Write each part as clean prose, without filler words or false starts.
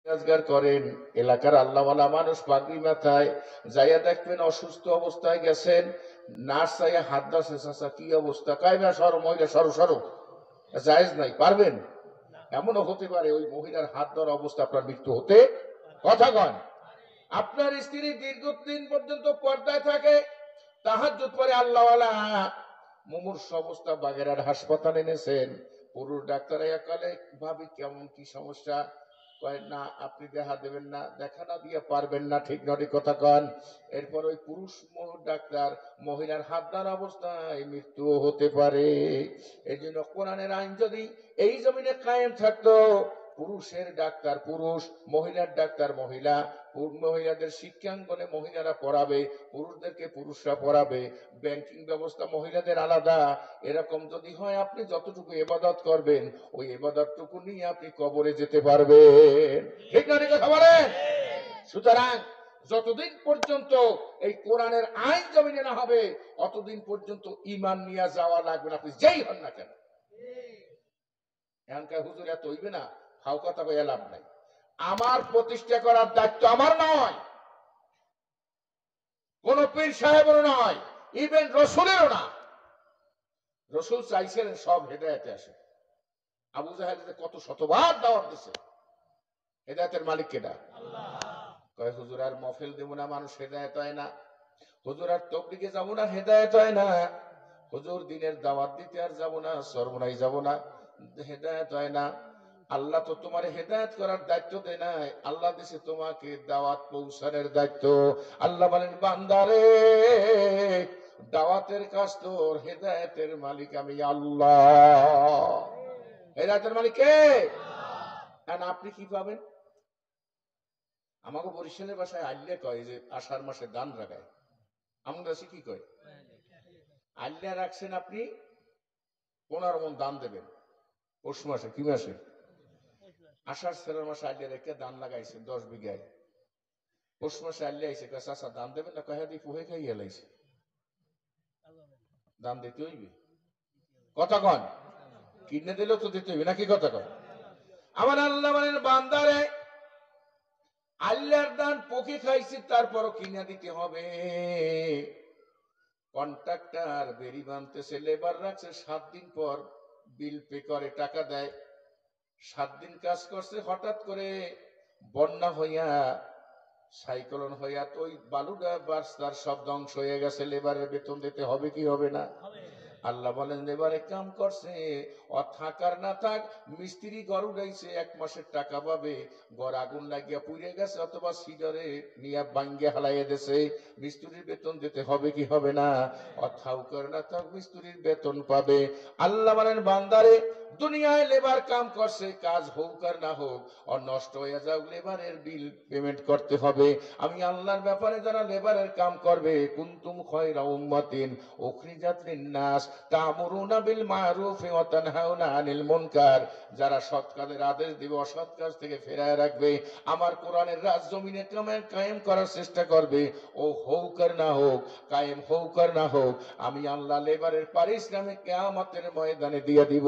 রোজগার করেন, এলাকার আল্লাহওয়ালা মানুষ পাগড়ি মাথায় যাইয়া দেখবেন অসুস্থ অবস্থায় গেছেন, নার্স চাইয়া হাত দাসে, চাচা কি অবস্থা, কাইবা সরো মহিলা সরো সরো, জায়েজ নাই, পারবেন? এমনও হতে পারে ওই মহিলার হাত ধরা অবস্থা আপনার মৃত্যু হতে কথা কন। আপনার স্ত্রী দীর্ঘদিন পর্যন্ত পর্দায় থাকে, তাহাজ্জুদ পড়ে, আল্লাহওয়ালা মুমূর্ষু অবস্থা বাগেরহাট হাসপাতালে এনেছেন। পুরুষ ডাক্তার কালে ভাবি কেমন কি সমস্যা, কয় না আপনি দেখা দেবেন না, দেখা না দিয়ে পারবেন না, ঠিক নটি কথা কন। এরপর ওই পুরুষ ডাক্তার মহিলার হাত ধরা অবস্থায় মৃত্যু হতে পারে। এই জন্য কোরআনের আইন যদি এই জমিনে কায়েম থাকতো, পুরুষের ডাক্তার পুরুষ, মহিলার ডাক্তার মহিলা, মহিলাদের শিক্ষাঙ্গনে মহিলারা পড়াবে, পুরুষদেরকে পুরুষরা পড়াবে, ব্যাংকিং ব্যবস্থা মহিলাদের আলাদা, এরকম যদি হয় আপনি যতটুকু ইবাদত করবেন ওই ইবাদতটুকু নিয়ে আপনি কবরে যেতে পারবেন, ঠিক না কথা বলেন? সুতরাং যতদিন পর্যন্ত এই কোরআনের আইন জমিনে না হবে অতদিন পর্যন্ত ঈমান নিয়ে যাওয়া লাগবে না, আপনি যেই হন না কেন। এখানকার হুজুর এত হইবে না, ফাও কথা কইয়া লাভ নাই। আমার প্রতিষ্ঠা করার দায়িত্ব আমার নয়, কোন পীর সাহেবেরও নয়, ইভেন রসুলেরও না। রসুল চাইছিলেন সব হেদায়েতে আসে। আবু জাহেল কত শতবার দাওয়াত দিছে, হেদায়েতের মালিক কেডা? আল্লাহ। কয় হুজুর আর মফিল দেব না, মানুষ হেদায়েত হয় না। হুজুর আর তবলিগে যাব না, হেদায়েত হয় না। হুজুর দিনের দাওয়াত দিতে আর যাব না, সরমনাই যাব না, হেদায়েত হয় না। আল্লাহ তো তোমার হেদায়েত করার দায়িত্ব দেয় নাই, আল্লাহ দিছে তোমাকে দাওয়াত পৌঁছানোর দায়িত্ব। আল্লাহ বলেন বান্দারে, দাওয়াতের কাজ তোর, হেদায়েতের মালিক আমি আল্লাহ। হেদায়েতের মালিক কে? আর আপনি কি পাবেন? আমাকে বরিশালের ভাষায় আল্লে কয় যে আষাঢ় মাসে দান রাখায়, আমরা কি কয়? আল্লা রাখছেন আপনি 15 মণ দান দেবেন। পৌষ মাসে কি মাসে? আষাঢ় সেরার মাসে আল্লা রেখে দান লাগাইছেন 10 বিঘায়। পৌষ মাসে আল্লা আইসে কয় চাচা দান দেবেন না, কয় দি পুহে খাইয়া লাইছে, দান দিতে হইবে। কথা কন, কিনে দিলেও তো দিতে হইবে নাকি? কথা কন। আমার আল্লাহ বলেন বান্দারে, আল্লাহর দান পোকে খাইছি তারপরও কিনে দিতে হবে। কন্ট্রাক্টর বেরি বানতেছে, লেবার রাখছে, 7 দিন পর বিল পে করে, টাকা দেয়। 7 দিন কাজ করছে, হঠাৎ করে বন্যা হইয়া সাইক্লোন হইয়া তো ওই বালুটা বাস্তার সব ধ্বংস হয়ে গেছে, লেবারের বেতন দিতে হবে কি হবে না? আল্লাহ বলেন লেবারে কাম করছে, ও থাকার না থাক, মিস্ত্রি ঘর উড়াইছে, 1 মাসের টাকা পাবে। ঘর আগুন লাগিয়া পুড়ে গেছে অথবা সিডরে নিয়ে ভাঙ্গিয়া হালাইয়া দিয়েছে, মিস্ত্রির বেতন দিতে হবে কি হবে না? ও থাকার না থাক, মিস্ত্রির বেতন পাবে। আল্লাহ বলেন বান্দারে, দুনিয়ায় লেবার কাম করছে, কাজ হোক আর না হোক, আর নষ্ট হয়ে যাও, লেবারের বিল পেমেন্ট করতে হবে। আমি আল্লাহর ব্যাপারে যারা লেবারের কাম করবে, কুনতুম খায়রা উম্মাতিন উখরিজাত লিন-নাস তা'মুরুনা বিল মা'রুফি ওয়া তানহাউনা আনিল মুনকার, যারা সৎ কাজের আদেশ দিবে, অসৎ কাজ থেকে ফেরায় রাখবে, আমার কোরআনের রাজ জমিনে কায়েম করার চেষ্টা করবে, ও হোক আর না হোক, কায়েম হোক আর না হোক, আমি আল্লাহ লেবারের পারিশ্রমিক কিয়ামতের ময়দানে দিয়ে দিব।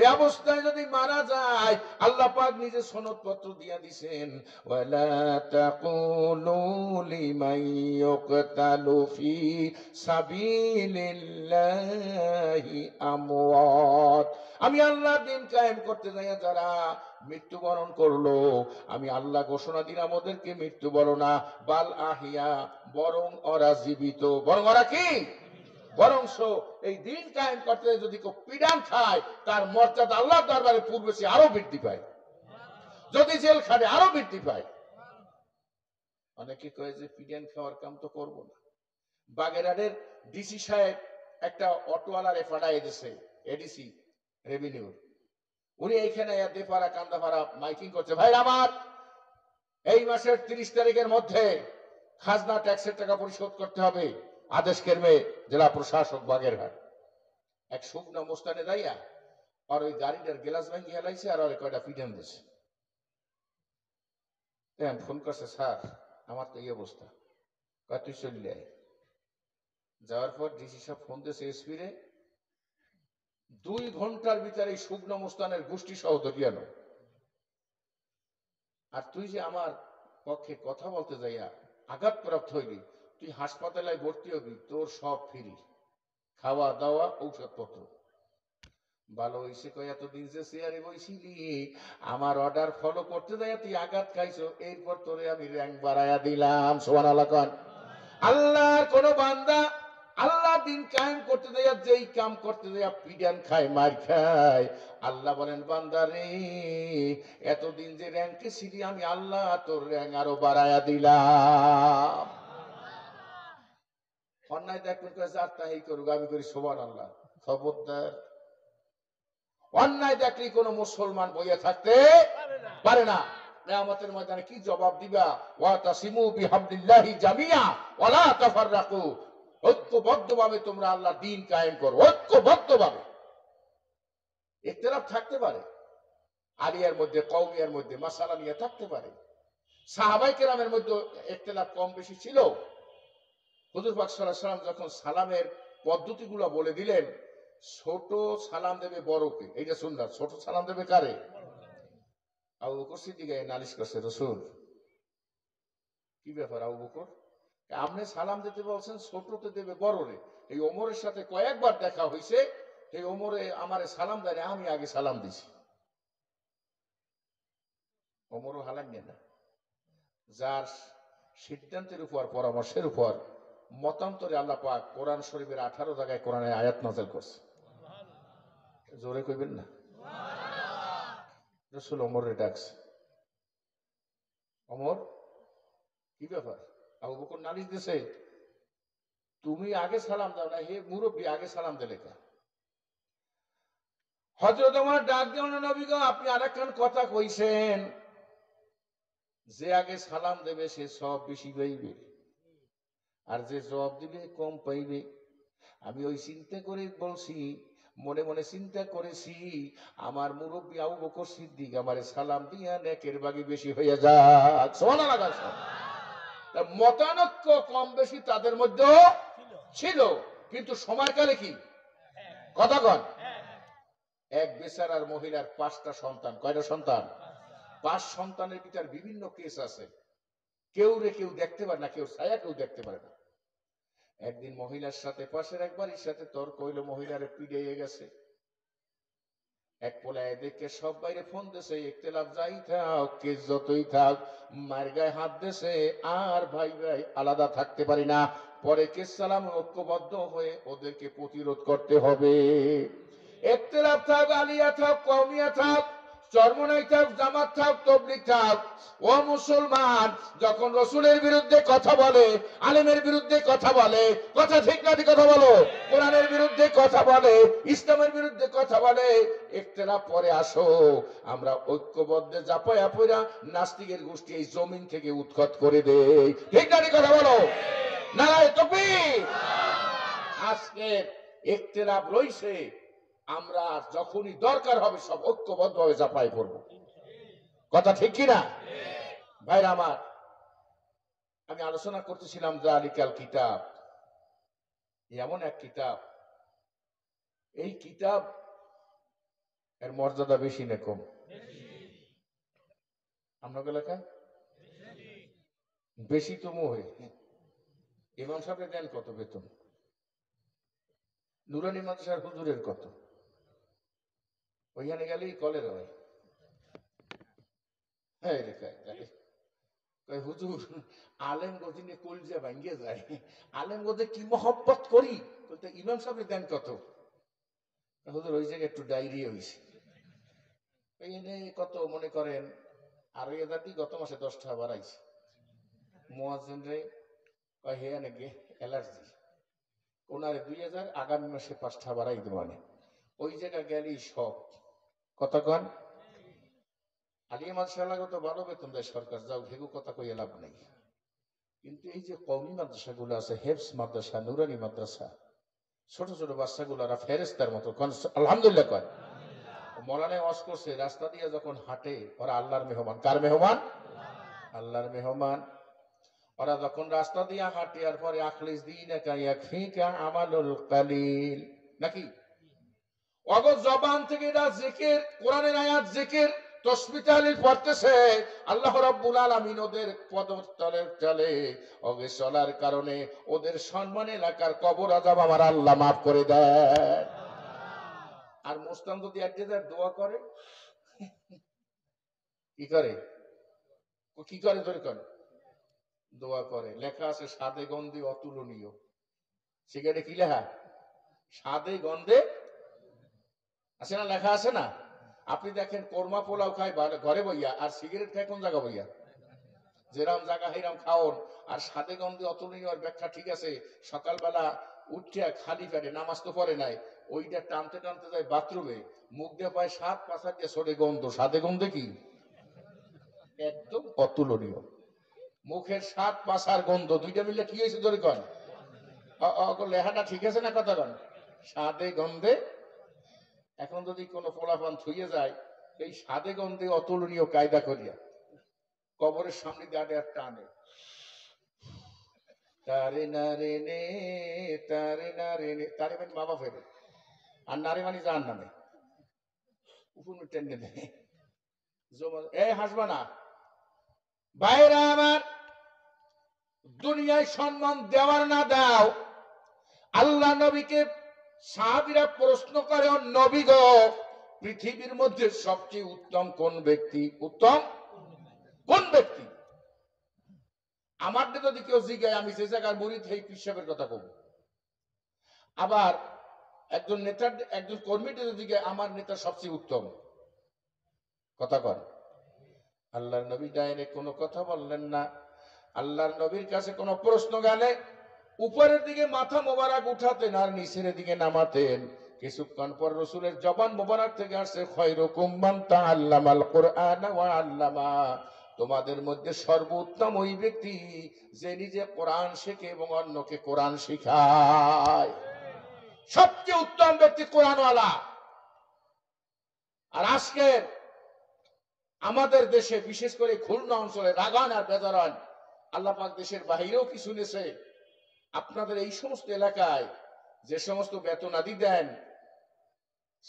এই অবস্থায় যদি মারা যায়, আল্লাহ পাক নিজে সনদপত্র দিয়া দিবেন, ওয়ালা তাকুলু লিমান ইউকতালু ফি সাবিলিল্লাহি আমওয়াত। আমি আল্লাহ দিন কায়েম করতে যাইয়া যারা মৃত্যুবরণ করলো, আমি আল্লাহ ঘোষণা দিলাম ওদেরকে মৃত্যু বলো না, বাল আহিয়া, বরং ওরা জীবিত। বরং ওরা কি? বরংস এই দিন কায়েম করতে যদি কেউ পিডান খায়, তার মর্যাদা আল্লাহর দরবারে পূর্বে সে আরো বৃদ্ধি পায়, যদি জেল খাটে আরো বৃদ্ধি পায়। অনেকে কয়ে যে পিডান খাওয়ার কাম তো করবো না। বাগেরহাটের ডিসি সাহেব একটা অটোওয়ালারে ফাটাই দিছে, এডিসি রেভিনিউ, উনি এইখানে দেপাড়া কান্দাপাড়া মাইকিং করছে, ভাই আমার এই মাসের 30 তারিখের মধ্যে খাজনা ট্যাক্সের টাকা পরিশোধ করতে হবে, আদেশ কেরমে জেলা প্রশাসক বাগেরহাট। এক শুকনো মোস্তানে যাইয়া আর ওই গাড়িটার গ্লাস ভাঙি হেলাইছে আর কয়টা পিটান দিছে। ফোন করছে, স্যার আমার তো এই অবস্থা, কয় তুই চললে আয়। যাওয়ার পর ডিসি সাহেব ফোন দিয়েছে এসপি রে, 2 ঘন্টার ভিতরে এই শুকনো মোস্তানের গোষ্ঠী সহ ধরিয়ানো। আর তুই যে আমার পক্ষে কথা বলতে যাইয়া আঘাতপ্রাপ্ত হইলি, তুই হাসপাতালে ভর্তি হবি, তোর সব ফ্রি, খাওয়া দাওয়া ঔষধপত্র। ভালো হইছে কই এতদিন যে চেয়ারে বইছিলি, আমার অর্ডার ফলো করতে যাইয়া তুই আঘাত খাইছো, এরপর তোরে আমি র্যাঙ্ক বাড়াইয়া দিলাম। সুবহানাল্লাহ কোন। আল্লাহর কোন বান্দা আল্লাহ দিন কায়েম করতে যাইয়া যেই কাম করতে যাইয়া পিডান খায়, মার খায়, আল্লাহ বলেন বান্দা রে, এতদিন যে র্যাঙ্কে ছিলি আমি আল্লাহ তোর র্যাঙ্ক আরো বাড়াইয়া দিলাম। অন্যায় দেখবেন যার তাই করুক, আমি করি সুবহানাল্লাহ। খবরদার, অন্যায় দেখলে কোন মুসলমান বইয়া থাকতে পারে না। কিয়ামতের ময়দানে কি জবাব দিবা? ওয়াতাসিমু বিহাবলিল্লাহি জামিয়া ওয়ালা তাফাররাকু। ঐক্যবদ্ধভাবে তোমরা আল্লাহর দ্বীন কায়েম করো, ঐক্যবদ্ধভাবে। ইখতিলাফ থাকতে পারে, আলিয়ার মধ্যে, কওমিয়ার মধ্যে মাসালা নিয়ে থাকতে পারে। সাহাবায়ে কেরামের মধ্যে ইখতিলাফ কম বেশি ছিল। হুজুর পাক সাল্লাল্লাহু আলাইহি ওয়াসাল্লাম যখন সালামের পদ্ধতিগুলো বলে দিলেন, ছোট সালাম দেবে বড়কে, এইটা সুন্নাত। ছোট সালাম দেবে কারে? আবু বকর সিদ্দিক নালিশ করছে, রাসূল কি ব্যাপার আবু বকর, আপনি সালাম দিতে বলছেন ছোটতে দেবে বড়রে। এই ওমরের সাথে কয়েকবার দেখা হয়েছে, এই ওমরে আমারে সালাম দেয়, আমি আগে সালাম দিছি। ওমরও হালান না, যার সিদ্ধান্তের উপর, পরামর্শের উপর মতান্তরে আল্লাহ পাক কোরআন শরীফের 18 জায়গায় কোরআনের আয়াত নাযিল করছে। জোরে কইবেন না? রাসূল ওমরে ডাকছে, ওমর কি ব্যাপার? আবু বকর নালিশ দিছে, তুমি আগে সালাম দাও না, হে মুরব্বী আগে সালাম দিলে কা? হযরত ওমর ডাক দেন, নবী গো আপনি আরেকখান কথা কইছেন, যে আগে সালাম দেবে সে সব বেশি পাইবে, আর যে জবাব দিবে কম পাইবে। আমি ওই চিন্তা করে বলছি, মনে মনে চিন্তা করেছি, আমার মুরব্বী আবু বকর সিদ্দিক আমারে সালাম দিয়া নেকের ভাগী বেশি হয়ে যাক। সুবহানাল্লাহ। মতানৈক্য কম বেশি তাদের মধ্যে ছিল, কিন্তু সময়কালে কি কথা কন, এক বেচারার মহিলার 5টা সন্তান। কয়টা সন্তান? 5 সন্তানের ভিতর বিভিন্ন কেস আছে, কেউ রে কেউ দেখতে পারে না, কেউ ছায়া কেউ দেখতে পারে না। একদিন মহিলার সাথে পাশের এক বাড়ির সাথে তর্ক হইল, মহিলারে পিড়িয়ে গেছে। এক পোলায় দেখে সব বাইরে ফোন দিছে, ইখতিলাফ যাই থাক, কেস যতই থাক, মার গায়ে হাত দিছে, আর ভাই ভাই আলাদা থাকতে পারি না। পরে কেস সালাম ঐক্যবদ্ধ হয়ে ওদেরকে প্রতিরোধ করতে হবে। ইখতিলাফ থাক, আলিয়া থাক, কওমিয়া থাক, চরমনাই থাক, জামাত থাক, তাবলীগ থাক, ও মুসলমান যখন রাসূলের বিরুদ্ধে কথা বলে, আলেমের বিরুদ্ধে কথা বলে, কথা ঠিক না ঠিক কথা বলো, কোরআনের বিরুদ্ধে কথা বলে, ইসলামের বিরুদ্ধে কথা বলে, ইখতিলাফ পরে আসো, আমরা ঐক্যবদ্ধে জাপায়া পড়া নাস্তিকের গোষ্ঠী এই জমিন থেকে উৎখাত করে দেই। ঠিক না ঠিক কথা বলো, নারায়ে তাকবীর। আজকে ইখতিলাফ রইছে, আমরা যখনই দরকার হবে সব ঐক্যবদ্ধভাবে জাপাই পড়ব। কথা ঠিক কিনা ভাইরা আমার? আমি আলোচনা করতেছিলাম যালিকাল কিতাব, এমন এক কিতাব, এই কিতাব এর মর্যাদা বেশি না কম? আপনাকে লেখা বেশি তো মোহে। ইমাম সাহেবের দেন কত বেতন? নুরানি মাদ্রাসার হুজুরের কত? ওইখানে গেলেই কলের হয়। হ্যাঁ রে হুজুর, আলেম গদিনে কলজা ভাঙ্গে যায়, আলেম গদে কি মহব্বত করি, বলতে ইমাম সাহেবের দেন কত? হুজুর ওই জায়গায় একটু ডায়রিয়া হয়েছে, কত মনে করেন 2,500 গত মাসে 10 টাকা বাড়াইছে। মুয়াজ্জিন রে কয় হে নাকি অ্যালার্জি, ওনারে 2,000, আগামী মাসে 5 টাকা বাড়াই দেব। মানে ওই জায়গায় গেলেই সব কথা কন। আলিয়া মাদ্রাসাগুলো তো ভালো বেতন দেয় সরকার, যাও ভেগু কথা কই লাভ নেই। কিন্তু এই যে কওমি মাদ্রাসাগুলো আছে, হেফজ মাদ্রাসা, নুরানি মাদ্রাসা, ছোট ছোট বাচ্চাগুলারা ফেরেশতার মতো আলহামদুলিল্লাহ কয়। মৌলানা ওয়াজ করছে, রাস্তা দিয়ে যখন হাঁটে ওরা আল্লাহর মেহমান। কার মেহমান? আল্লাহর মেহমান। ওরা যখন রাস্তা দিয়ে হাঁটে, আর পরে আখলিস দীনাকা ইয়াকফিকা আমালুল কালিল, নাকি অগ জবান থেকে এটা জিকির, কোরআনের আয়াত জিকির, তসবিহ তাহলিল পড়তেছে, আল্লাহ রাব্বুল আলামিন ওদের পদতলের তলে ওকে চলার কারণে ওদের সম্মান এলাকার কবর আযাব আমার আল্লাহ মাফ করে দেয়। আর মুস্তান যদি একজনের দোয়া করে, কি করে? ও কি করে ধরে করে? দোয়া করে। লেখা আছে স্বাদে গন্ধে অতুলনীয়। সিগারেটে কি লেখা? স্বাদে গন্ধে আছে না, লেখা আছে না? আপনি দেখেন কোরমা পোলাও খায় ঘরে বইয়া, আর সিগারেট খায় কোন জায়গা বইয়া? যেরাম জায়গা হেরাম খাওন। আর স্বাদে গন্ধে অতুলনীয় ব্যাখ্যা ঠিক আছে। সকালবেলা উঠিয়া খালি পেটে, নামাজ তো পড়ে নাই, ওইটা টানতে টানতে যায় বাথরুমে, মুখ দিয়ে পায় সাত পাশা দিয়ে সরে গন্ধ। স্বাদে গন্ধে কি একদম অতুলনীয়। মুখের সাত পাশার গন্ধ দুইটা মিলে কি হয়েছে ধরে কন? লেখাটা ঠিক আছে না? কথা কন স্বাদে গন্ধে। এখন যদি কোনো পোলাপান থুইয়ে যায়, এই স্বাদে গন্ধে অতুলনীয় কায়দা করিয়া কবরের সামনে গাড়ে আর টানে, তারে নারে নে, তারে নারে নে, তারে মানে বাবা ফেরে, আর নারে মানে যার নামে উপর টেনে দেয়। এই হাসবা না ভাইরা আমার, দুনিয়ায় সম্মান দেওয়ার না দাও, আল্লাহ নবীকে সাহাবীরা প্রশ্ন করে, নবী গো, পৃথিবীর মধ্যে সবচেয়ে উত্তম কোন ব্যক্তি? উত্তম কোন ব্যক্তি? আমার যদি কেউ জিজ্ঞাসা, আমি যে জায়গার মুরিদ এই পিসাবের কথা কব। আবার একজন নেতার, একজন কর্মীর যদি জিজ্ঞাসা, আমার নেতা সবচেয়ে উত্তম, কথা কন। আল্লাহর নবী ডাইরেক্ট কোনো কথা বললেন না। আল্লাহর নবীর কাছে কোনো প্রশ্ন গেলে উপরের দিকে মাথা মোবারক উঠাতেন আর নিচের দিকে নামাতেন। কিছুক্ষণ পর রসুলের জবান মোবারক থেকে আসছে, খায়রুকুম মান তাআল্লামাল কুরআন ওয়া আল্লামা, তোমাদের মধ্যে সর্বোত্তম ওই ব্যক্তি যে নিজে কোরআন শেখে এবং অন্যকে কোরআন শিখায়। সবচেয়ে উত্তম ব্যক্তি কোরআনওয়ালা। আর আজকে আমাদের দেশে, বিশেষ করে খুলনা অঞ্চলে রাগান আর বেজারান, আল্লাহ পাক দেশের বাহিরেও কিছু নেছে, আপনাদের এই সমস্ত এলাকায় যে সমস্ত বেতনাদি দেন,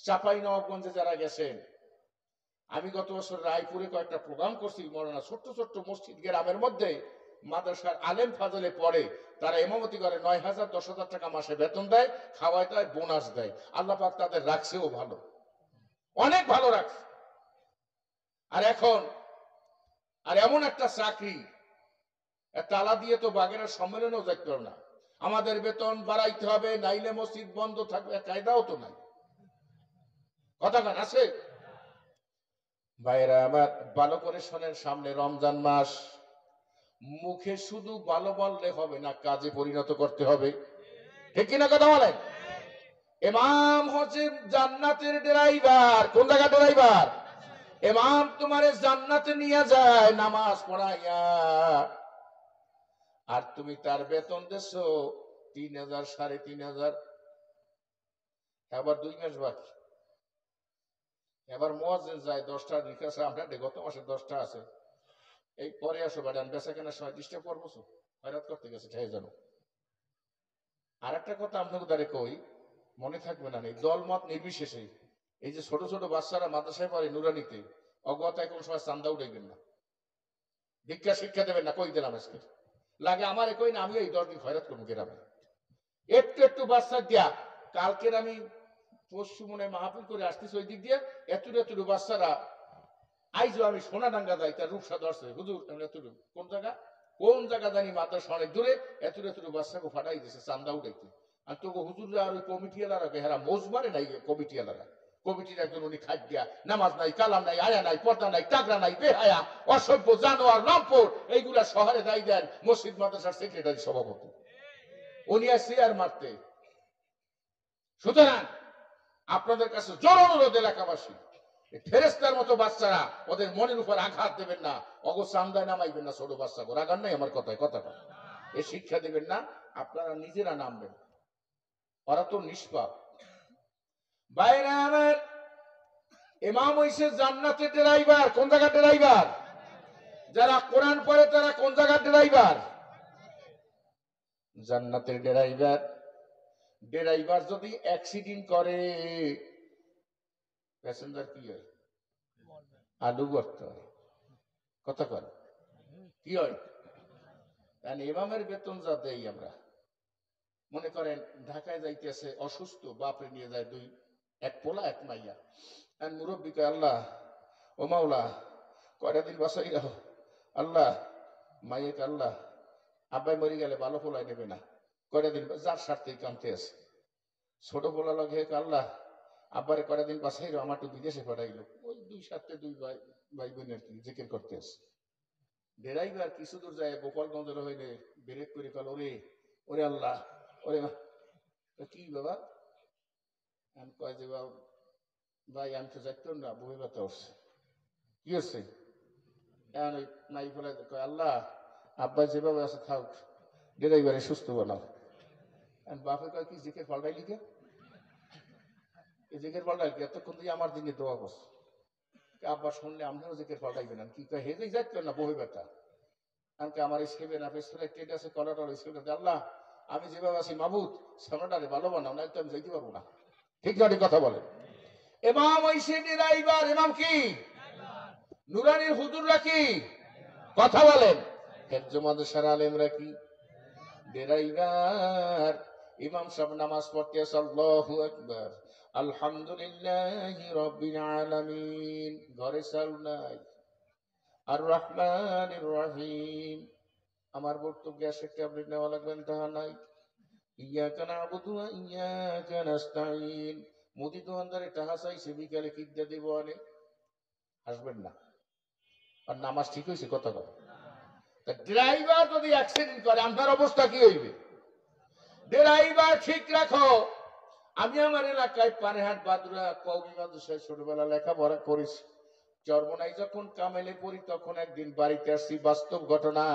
চাপাই নবাবগঞ্জে যারা গেছেন, আমি গত বছর রায়পুরে কয়েকটা প্রোগ্রাম করছি, মৌলানা ছোট্ট ছোট্ট মসজিদ গ্রামের মধ্যে মাদ্রাসার আলেম ফাজলে পড়ে, তারা ইমামতি করে, 9,000 10,000 টাকা মাসে বেতন দেয়, খাওয়ায় দেয়, বোনাস দেয়। আল্লাহ পাক তাদের রাখছেও ভালো, অনেক ভালো রাখছে। আর এখন আর এমন একটা চাকরি, তালা দিয়ে তো বাগেরা সম্মেলনেও দেখতে পারো না। আমাদের বেতন বাড়াইতে হবে, নাইলে মসজিদ বন্ধ থাকবে, কায়দাও তো নাই, কথা কান আছে। ভাইরা আমার, ভালো করে শোনেন, সামনে রমজান মাস। মুখে শুধু ভালো বললে হবে না, কাজে পরিণত করতে হবে, ঠিক কিনা কথা বলেন? ইমাম হচ্ছে জান্নাতের ড্রাইভার। কোন জায়গা ড্রাইভার? ইমাম তোমারে জান্নাতে নিয়ে যায় নামাজ পড়াইয়া, আর তুমি তার বেতন দেছো 3,000 3,500। এবার 2 মাস বাকি। এবার মুয়াজ্জিন যায় 10টা রিকাসা, আপনার গত মাসে 10টা আছে, এই পরে আসো বাড়ান, বেচা কেনার সময় ডিস্টার্ব করবো, হয়রাত করতে গেছে, ঠেয়ে জানো। আর একটা কথা আপনাকে দ্বারে কই, মনে থাকবে না, দলমত নির্বিশেষে এই যে ছোট ছোট বাচ্চারা মাদ্রাসায় পড়ে নুরানিতে, অজ্ঞতায় কোন সময় চান্দা উঠাইবেন না, দীক্ষা শিক্ষা দেবেন না, কই দিলাম আজকে। লাগে আমার কই না, আমি এই 10 দিন হয়রাত করবো গ্রামে, একটু একটু বাচ্চা দিয়া। কালকের আমি পরশু মনে মাহফিল করে আসতেছি ওই দিক দিয়ে, এতটুকু এতটুকু বাচ্চারা আইজো, আমি সোনাডাঙ্গা যাই, তার রূপসা ধরছে, হুজুর এতটুকু কোন জায়গা জানি মাদ্রাসা অনেক দূরে, এতটুকু এতটুকু বাচ্চাকে ফাটাই দিছে চান্দা উঠাইতে। আর তোকে হুজুররা আর ওই কমিটি এলারা বেহারা মোজ মারে নাই, কমিটি এলারা, কমিটির একজন উনি খাদ্যা, নামাজ নাই, কালাম নাই, আয়া নাই, পর্দা নাই, টাকরা নাই, বেহায়া, অসভ্য, জানোয়ার, লম্পট, এইগুলা শহরে দায়ী দেন মসজিদ মাদ্রাসার সেক্রেটারি সভাপতি, উনি আর চেয়ার মারতে। সুতরাং আপনাদের কাছে জোর অনুরোধ, এলাকাবাসী, ফেরেস্তার মতো বাচ্চারা, ওদের মনের উপর আঘাত দেবেন না, অগ চান্দায় নামাইবেন না, ছোট বাচ্চা রাগান নাই আমার কথায়, কথা এ শিক্ষা দেবেন না, আপনারা নিজেরা নামবেন, ওরা তো নিষ্পাপ। বাইরে আমার ইমাম হইছে জান্নাতের ড্রাইভার। কোন জায়গার ড্রাইভার? যারা কোরআন পড়ে তারা কোন জায়গার ড্রাইভার? জান্নাতের ড্রাইভার। ড্রাইভার যদি অ্যাক্সিডেন্ট করে, প্যাসেঞ্জার কি হয়? আলু ভর্তা হয়, কথা কর কি হয়? ইমামের বেতন যা দেই আমরা, মনে করেন ঢাকায় যাইতেছে অসুস্থ, বাপরে নিয়ে যায় এক পোলা এক মাইয়া, মুরব্বী কয় আল্লাহ ও মাওলা কয়টা দিন বাসাই রাখো আল্লাহ, মাইয়াকে আল্লাহ আব্বাই মরে গেলে ভালো পোলাই নেবে না, কয়টা দিন যার স্বার্থেই কামতে আছে। ছোট পোলা লগে আল্লাহ আব্বারে কয়টা দিন বাসাই রাখো, আমার তো বিদেশে পাঠাইলো, ওই দুই স্বার্থে দুই ভাই বোন আর কি জিকির করতে আছে। ড্রাইভার কিছু দূর যায় গোপালগঞ্জের হইলে ব্রেক করে ফেল, ওরে ওরে আল্লাহ ওরে কি বাবা, আমি কয় যে ভাই আমি তো যাইতাম না, বই ব্যথা উঠছে, কি হচ্ছে এখন ওই নাই ফেলে কয় আল্লাহ আব্বা যেভাবে আছে থাক, ড্রাইভারে সুস্থ বানাও। বাপে কয় কি জিকের পাল্টাই লিখে, এই জিকের পাল্টাই কি এতক্ষণ দিয়ে আমার দিনে দোয়া করছে, আব্বা শুনলে আমরাও জিকের পাল্টাইবেন কি কয় হেঁটেই যাইতেন না বই ব্যথা, আমাকে আমার এই সেভেন আপ স্প্রেক্টেড আছে কলাটার স্কুলটা, আল্লাহ আমি যেভাবে আছি মাবুদ সামনাটারে ভালো বানাও, না তো আমি যাইতে পারবো না। ঠিক না ঠিক কথা বলে ইমাম ওই সেটি রাইবার ইমাম কি নুরানির হুজুররা কি কথা বলেন, হেফজ মাদ্রাসার আলেমরা কি ড্রাইভার। ইমাম সাহেব নামাজ পড়তে আছে আল্লাহু আকবার আলহামদুলিল্লাহি রাব্বিল আলামিন, ঘরে চাল নাই, আর রহমানির রহিম, আমার বর্তু গ্যাসের ট্যাবলেট নেওয়া লাগবেন তাহা নাই, ইয়াকা নাবুদু ওয়া ইয়াকা নাস্তাইন, মুদি দোকানদারে টাকা চাইছে বিকালে কিদ্দা দিব আনে, আসবেন না, আর নামাজ ঠিক হয়েছে কথা বলে। ড্রাইভার যদি অ্যাক্সিডেন্ট করে আপনার অবস্থা কি হইবে? ড্রাইভার ঠিক রাখো। আমি আমার এলাকায় পানেহাট বাদুরা কওমি মাদ্রাসায় ছোটবেলা লেখাপড়া করেছি, চরমনাই যখন কামেলে পড়ি তখন একদিন বাড়িতে আসছি, বাস্তব ঘটনা।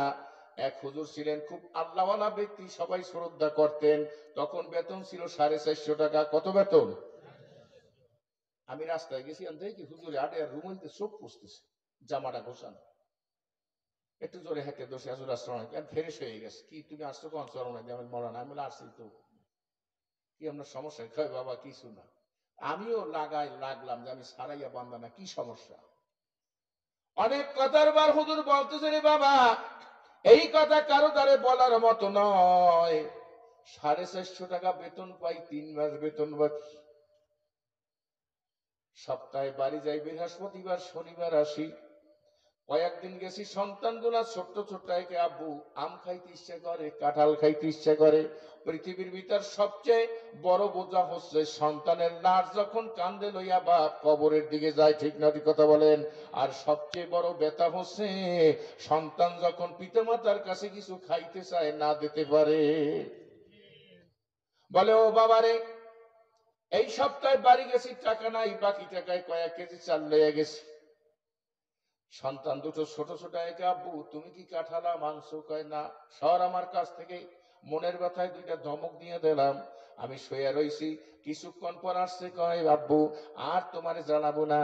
এক হুজুর ছিলেন খুব আল্লাহওয়ালা ব্যক্তি, সবাই শ্রদ্ধা করতেন, তখন বেতন ছিল 450 টাকা। কত বেতন? আমি রাস্তায় গেছি, আমি দেখি হুজুরে আডে আর রুমাইতে চোখ পুষতেছে, জামাটা ঘোষানো, একটু জোরে হেঁটে দোষে আসলে আসলাম ফ্রেশ হয়ে গেছে, কি তুমি আসছো কোন চরমনাই? আমি মরানা, আমি বলে আসছি তো, কি আপনার সমস্যা? কয় বাবা কিছু না। আমিও লাগলাম যে আমি সারাইয়া বান্দা না, কি সমস্যা? অনেক কথার বার হুজুর বলতেছে রে বাবা, এই কথা কারো দ্বারে বলার মতো নয়, 450 টাকা বেতন পাই, 3 মাস বেতন বাকি, সপ্তাহে বাড়ি যাই বৃহস্পতিবার শনিবার আসি, কয়েকদিন গেছি, সন্তানগুলা ছোট্ট ছোট্ট একে আব্বু আম খাইতে ইচ্ছা করে, কাঁঠাল খাইতে ইচ্ছা করে। পৃথিবীর ভিতর সবচেয়ে বড় বোঝা হচ্ছে সন্তানের লাশ যখন কান্দে লইয়া বাপ কবরের দিকে যায়, ঠিক না ঠিক কথা বলেন? আর সবচেয়ে বড় ব্যথা হচ্ছে সন্তান যখন পিতামাতার কাছে কিছু খাইতে চায়, না দিতে পারে, বলে ও বাবারে এই সপ্তাহে বাড়ি গেছি, টাকা নাই, বাকি টাকায় কয়েক কেজি চাল লইয়া গেছি। সন্তান দুটো ছোট ছোট একে আব্বু তুমি কি কাঁঠালা মাংস? কয় না। সর আমার কাছ থেকে, মনের ব্যথায় 2টা ধমক দিয়ে দিলাম। আমি শুয়ে রইছি, কিছুক্ষণ পর আসছে, কয় আব্বু আর তোমারে জ্বালাবো না,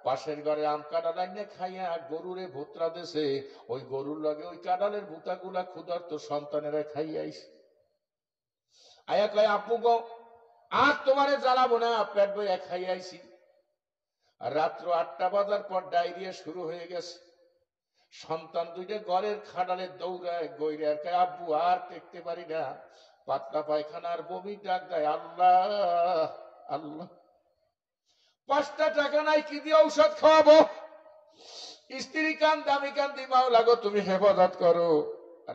পাশের ঘরে আম কাঁঠাল আইনে খাইয়া গরুরে ভুতরা দেছে, ওই গরুর লগে ওই কাঁঠালের ভুতাগুলা ক্ষুধার্ত সন্তানেরা খাইয়াইছে। আয়া কয় আব্বু গো আর তোমারে জ্বালাবো না, পেট বইয়া খাইয়াইছি। রাত্র 8টা বাজার পর ডায়রিয়া শুরু হয়ে গেছে। সন্তান 2টা ঘরের খাটালে দৌড়ায় গইরার, আব্বু আর দেখতে পারি না, পাতলা পায়খানার বমি, ডাক দেয় আল্লাহ আল্লাহ। 5টা টাকা নাই, কি দিয়ে ঔষধ খাওয়াবো? স্ত্রী কান্দে, আমি কান্দি, মাওলা গো তুমি হেফাজত করো।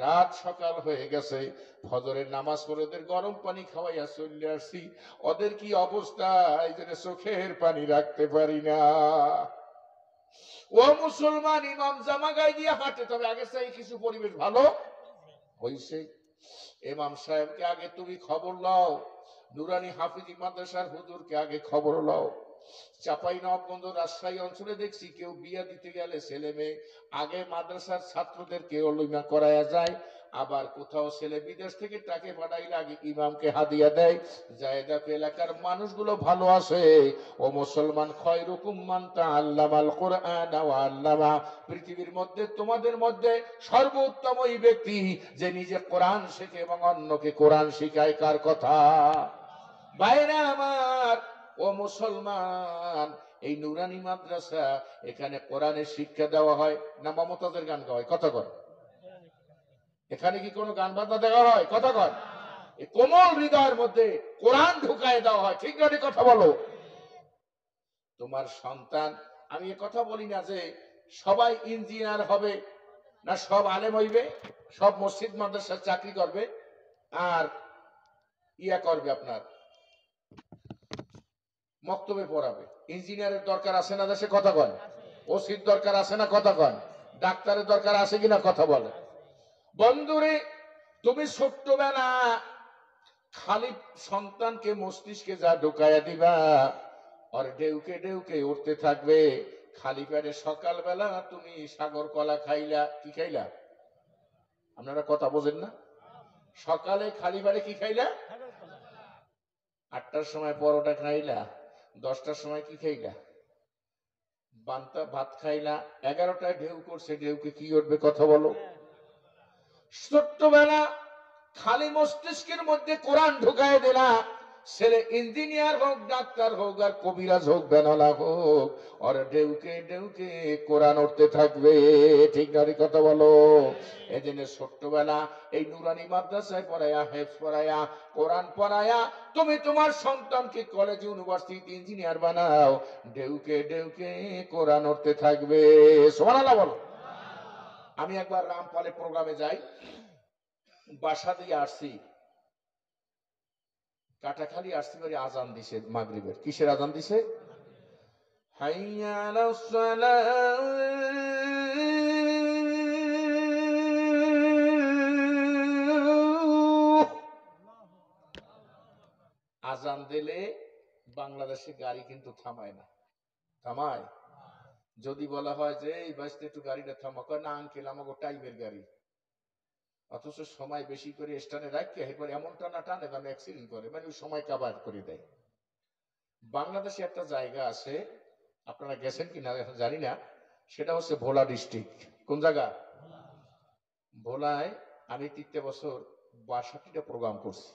রাত সকাল হয়ে গেছে, ফজরের নামাজ পড়ে ওদের গরম পানি খাওয়াইয়া চলে আসছি, ওদের কি অবস্থা, এই জন্য চোখের পানি রাখতে পারি না। ও মুসলমান, ইমাম জামা গায়ে দিয়ে হাঁটে, তবে আগে চাই কিছু পরিবেশ ভালো হইছে। ইমাম সাহেবকে আগে তুমি খবর লও, নুরানি হাফিজি মাদ্রাসার হুজুরকে আগে খবর লও। চাপাই নবাবগঞ্জ রাজশাহী অঞ্চলে দেখছি কেউ বিয়া দিতে গেলে ছেলে মেয়ে আগে মাদ্রাসার ছাত্রদের কেউ লইমা করায়া যায়, আবার কোথাও ছেলে বিদেশ থেকে টাকে পাঠাইলে আগে ইমামকে হাদিয়া দেয়। জায়গা এলাকার মানুষগুলো ভালো আছে। ও মুসলমান, খয়রুকুম মান তাআল্লামাল কুরআন ওয়া আল্লামা, পৃথিবীর মধ্যে তোমাদের মধ্যে সর্বোত্তম ওই ব্যক্তি যে নিজে কোরআন শেখে এবং অন্যকে কোরআন শিখায়। কার কথা? বাইরে আমার ও মুসলমান, এই নুরানি মাদ্রাসা, এখানে কোরআনের শিক্ষা দেওয়া হয় না মমতাজের গান গাওয়া হয়? কথা কর। এখানে কি কোনো গান বাজনা দেওয়া হয়? কথা কর। এই কোমল হৃদয়ের মধ্যে কোরআন ঢুকায় দেওয়া হয়, ঠিক না? কথা বলো। তোমার সন্তান, আমি এ কথা বলি না যে সবাই ইঞ্জিনিয়ার হবে, না সব আলেম হইবে, সব মসজিদ মাদ্রাসার চাকরি করবে আর ইয়া করবে, আপনার মক্তবে পড়াবে। ইঞ্জিনিয়ারের দরকার আছে না দেশে? কথা কন। ওসির দরকার আছে না? কথা কন। ডাক্তারের দরকার আছে কিনা? কথা বলে। বন্ধুরে, তুমি ছোট্টবেলা খালি সন্তানকে মস্তিষ্কে যা ঢুকাইয়া দিবা, আর ডেউকে ডেউকে উঠতে থাকবে। খালি পেটে সকালবেলা তুমি সাগর কলা খাইলা, কি খাইলা? আপনারা কথা বোঝেন না? সকালে খালি পেটে কি খাইলা? 8টার সময় পরোটা খাইলা, 10টার সময় কি খাইলা? বান্তা ভাত খাইলা, 11টায় ঢেউ করছে, ঢেউকে কি উঠবে? কথা বলো। ছোট্টবেলা খালি মস্তিষ্কের মধ্যে কোরআন ঢুকায় দিলা, ছেলে ইঞ্জিনিয়ার হোক, ডাক্তার হোক, আর কবিরাজ হোক, বেনালা হোক, আর ডেউকে ডেউকে কোরআন উঠতে থাকবে, ঠিক না? কথা বলো। এই জন্য ছোট্টবেলা এই নুরানি মাদ্রাসায় পড়ায়া, হেফজ পড়ায়া, কোরআন পড়ায়া তুমি তোমার সন্তানকে কলেজ ইউনিভার্সিটি ইঞ্জিনিয়ার বানাও, ডেউকে ডেউকে কোরআন উঠতে থাকবে। সুবহানাল্লাহ বলো। আমি একবার রামপালে প্রোগ্রামে যাই, বাসা দিয়ে আসছি, কাটাখালি আসছি, বাড়ি আজান দিছে মাগরিবের। কিসের আজান দিছে? হাইয়া আলাস সালাহ। আজান দিলে বাংলাদেশে গাড়ি কিন্তু থামায় না। থামায়? যদি বলা হয় যে এই বাসতে একটু গাড়িটা থামা, কয় না আঙ্কেল আমাকে টাইমের গাড়ি। অথচ সময় বেশি করে স্টানে রাখতে এরপর এমন টানা টানে মানে অ্যাক্সিডেন্ট করে, মানে ওই সময় কাভার করে দেয়। বাংলাদেশে একটা জায়গা আছে, আপনারা গেছেন কিনা এখন জানি না, সেটা হচ্ছে ভোলা ডিস্ট্রিক্ট। কোন জায়গা? ভোলায় আমি 3টে বছর 62টা প্রোগ্রাম করছি,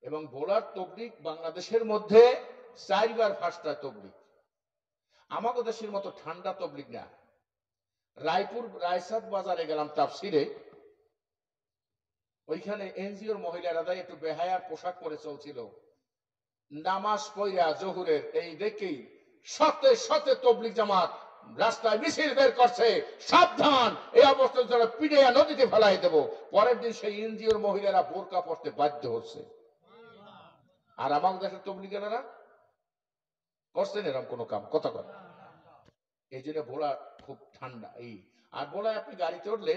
এবং ভোলার তবলিগ বাংলাদেশের মধ্যে 4বার ফার্স্ট হয় তবলিগ। আমাদের দেশের মতো ঠান্ডা তবলিগ না। রায়পুর রায়সাদ বাজারে গেলাম তাফসিরে, ওইখানে এনজিওর মহিলারা দেয় একটু বেহায়ার পোশাক পরে চলছিল, নামাজ পড়া জহুরের এই দেখেই শতে শতে তবলিগ জামাত রাস্তায় মিছিল বের করছে, সাবধান এই অবস্থায় যারা পিড়িয়া নদীতে ফেলাই দেব। পরের দিন সেই এনজিওর মহিলারা বোরকা পরতে বাধ্য হচ্ছে। আর আমার দেশের তবলিগেরা করছেন এরকম কোনো কাম? কথা কথা। এই জন্য ভোলা খুব ঠান্ডা। এই আর ভোলায় আপনি গাড়িতে উঠলে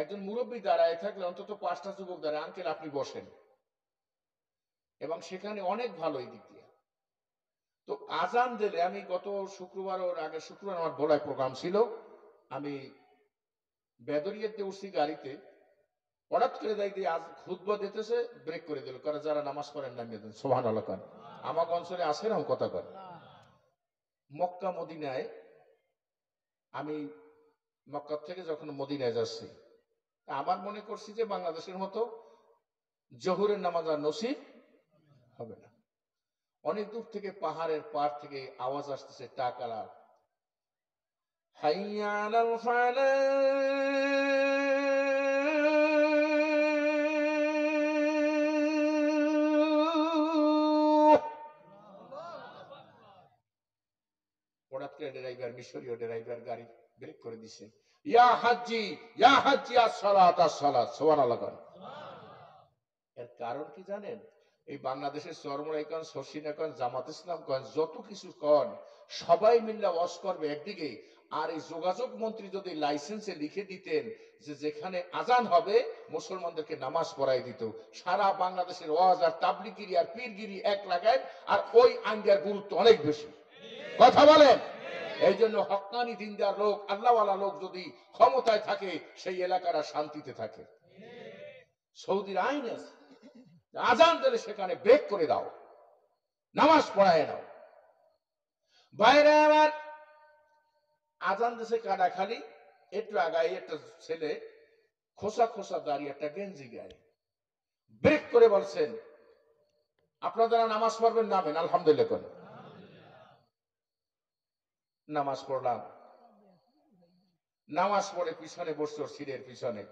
একজন মুরব্বী দাঁড়ায় থাকলে অন্তত 5টা যুবক দাঁড়ায়, আঙ্কেল আপনি বসেন, এবং সেখানে অনেক ভালো এই দিক দিয়ে। তো আজান দিলে, আমি গত শুক্রবার ওর আগের শুক্রবার আমার ভোলায় প্রোগ্রাম ছিল, আমি বেদরিয়াতে উঠছি গাড়িতে, হঠাৎ করে দেখি আজ খুতবা দিতেছে, ব্রেক করে দিল, কারণ যারা নামাজ পড়েন নামিয়ে দেন। সুবহানাল্লাহ খান। আমার অঞ্চলে আছে না কথা কর। মক্কা মদিনায়, আমি মক্কা থেকে যখন মদিনায় যাচ্ছি, আমার মনে করছি যে বাংলাদেশের মতো জহুরের নামাজ আর নসিব হবে না। অনেক দূর থেকে পাহাড়ের পার থেকে আওয়াজ আসতেছে টাকালা, হাইয়া আলাল ফালাহ। হঠাৎ করে ড্রাইভার, মিশরীয় ড্রাইভার গাড়ি ব্রেক করে দিছে। ইয়া হাজ্জি, ইয়া হাজ্জি, আসসালাত আসসালাত। সুবহানাল্লাহ। এর কারণ কি জানেন? এই বাংলাদেশের চরমরাই কন, শর্ষিনা কন, জামাত ইসলাম কন, যত কিছু কন, সবাই মিল্লা ওয়াজ করবে একদিকে, আর এই যোগাযোগ মন্ত্রী যদি লাইসেন্সে লিখে দিতেন যে যেখানে আজান হবে মুসলমানদেরকে নামাজ পড়াই দিত, সারা বাংলাদেশের ওয়াজ আর তাবলিগিরি আর পীরগিরি এক লাগায়, আর ওই আইনটার গুরুত্ব অনেক বেশি। কথা বলেন। এই জন্য হক্কানি দিনদার লোক, আল্লাহওয়ালা লোক যদি ক্ষমতায় থাকে, সেই এলাকারা শান্তিতে থাকে। সৌদির আইন আছে, আজান দিলে সেখানে ব্রেক করে দাও, নামাজ পড়ায় নাও। বাইরে আমার আজান দেশে কাটা খালি, একটু আগাই একটা ছেলে খোসা খোসা দাঁড়িয়ে একটা গেঞ্জি গায়ে ব্রেক করে বলছেন, আপনারা নামাজ পড়বেন, নামেন আলহামদুলিল্লাহ করেন। নামাজ পড়লাম, নামাজ পড়ে পিছনে বসছো সিটের পিছনে।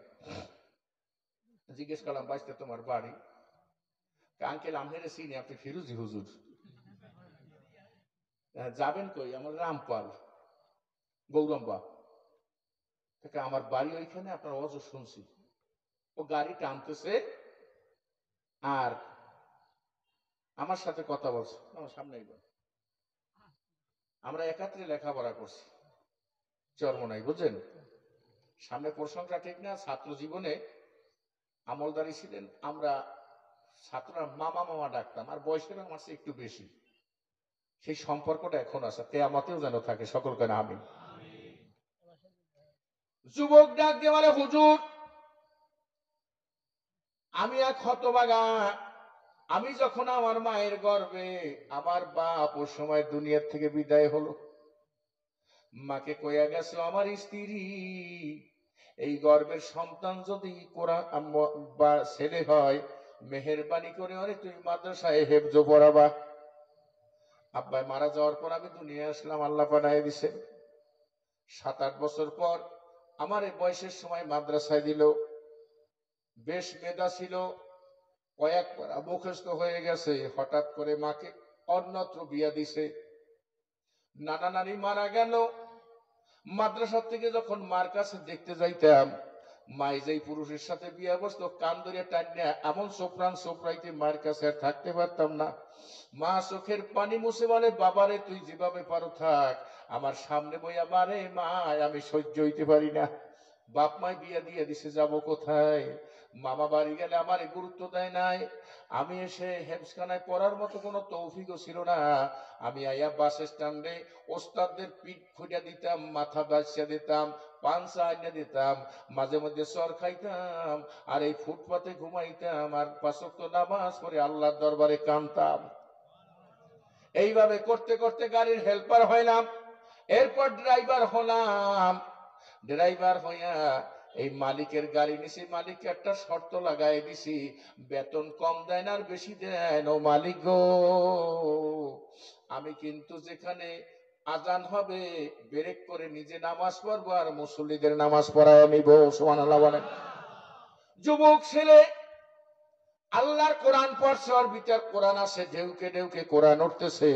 জিজ্ঞেস করলাম বাইস্তে তোমার বাড়ি? আঙ্কেল আপনারে চিনি, আপনি ফিরুজি হুজুর। যাবেন কই? আমার রামপাল গৌরম্বা। আমার বাড়ি ওইখানে, আপনার অজ শুনছি। ও গাড়ি টানতেছে আর আমার সাথে কথা বলছে, আমার সামনে। আমরা একাত্রে লেখাপড়া করছি চরমনাই, বুঝলেন? সামনে প্রসঙ্গটা ঠিক না, ছাত্র জীবনে আমলদারি ছিলেন। আমরা ছাত্ররা মামা মামা ডাকতাম, আর বয়সের আমার চেয়ে একটু বেশি। সেই সম্পর্কটা এখন আছে, কিয়ামতেও যেন থাকে, সকলকে না আমি। যুবক ডাক দিয়ে বলে, হুজুর আমি এক হতভাগা। আমি যখন আমার মায়ের গর্ভে, আমার বাপ ওর সময় দুনিয়ার থেকে বিদায় হলো। মাকে কইয়া গেছে আমার স্ত্রী, এই গর্ভের সন্তান যদি কোরআন বা ছেলে হয়, মেহেরবানি করে অরে তুই মাদ্রাসায় হেফজ পড়াবা। আব্বাই মারা যাওয়ার পর আমি দুনিয়া আসলাম, আল্লাহ পাঠায় দিছে। 7-8 বছর পর আমার এই বয়সের সময় মাদ্রাসায় দিল। বেশ মেধা ছিল, কয়েক মুখস্থ হয়ে গেছে। হঠাৎ করে মাকে অন্যত্র বিয়া দিছে। নানা নানি মারা গেল। মাদ্রাসা থেকে যখন মার কাছে দেখতে যাইতাম, মাই যেই পুরুষের সাথে বিয়া বসতো, কান ধরে টানিয়া এমন সোপরান সোপরাইতে মার কাছে আর থাকতে পারতাম না। মা চোখের পানি মুছে বলে, বাবারে তুই যেভাবে পারো থাক, আমার সামনে বইয়া মারে মা, আমি সহ্য হইতে পারি না। বাপ মাই বিয়া দিয়ে দিছে, যাব কোথায়? মামা বাড়ি গেলে আমার গুরুত্ব দেয় নাই। আমি এসে হেমসখানায় পড়ার মতো কোনো তৌফিকও ছিল না। আমি আইয়া বাস স্ট্যান্ডে ওস্তাদদের পিঠ ফুটা দিতাম, মাথা বাঁচিয়ে দিতাম, পাঞ্চা আইনা দিতাম, মাঝে মধ্যে চর খাইতাম, আর এই ফুটপাতে ঘুমাইতাম, আর 5 ওয়াক্ত নামাজ পড়ে আল্লাহর দরবারে কাঁদতাম। এইভাবে করতে করতে গাড়ির হেল্পার হইলাম, এরপর ড্রাইভার হলাম। ড্রাইভার হইয়া এই মালিকের গাড়ি নিছি। মালিককে একটা শর্ত লাগাই দিছি, বেতন কম দেয় না আর বেশি দেন ও মালিক গো, আমি কিন্তু যেখানে আজান হবে ব্রেক করে নিজে নামাজ পড়বো আর মুসল্লিদের নামাজ পড়ায় নিব। সুবহানাল্লাহ বলেন। যুবক ছেলে আল্লাহর কোরআন পড়ছে, ওর ভিতর কোরআন আছে, ঢেউকে ঢেউকে কোরআন উঠতেছে।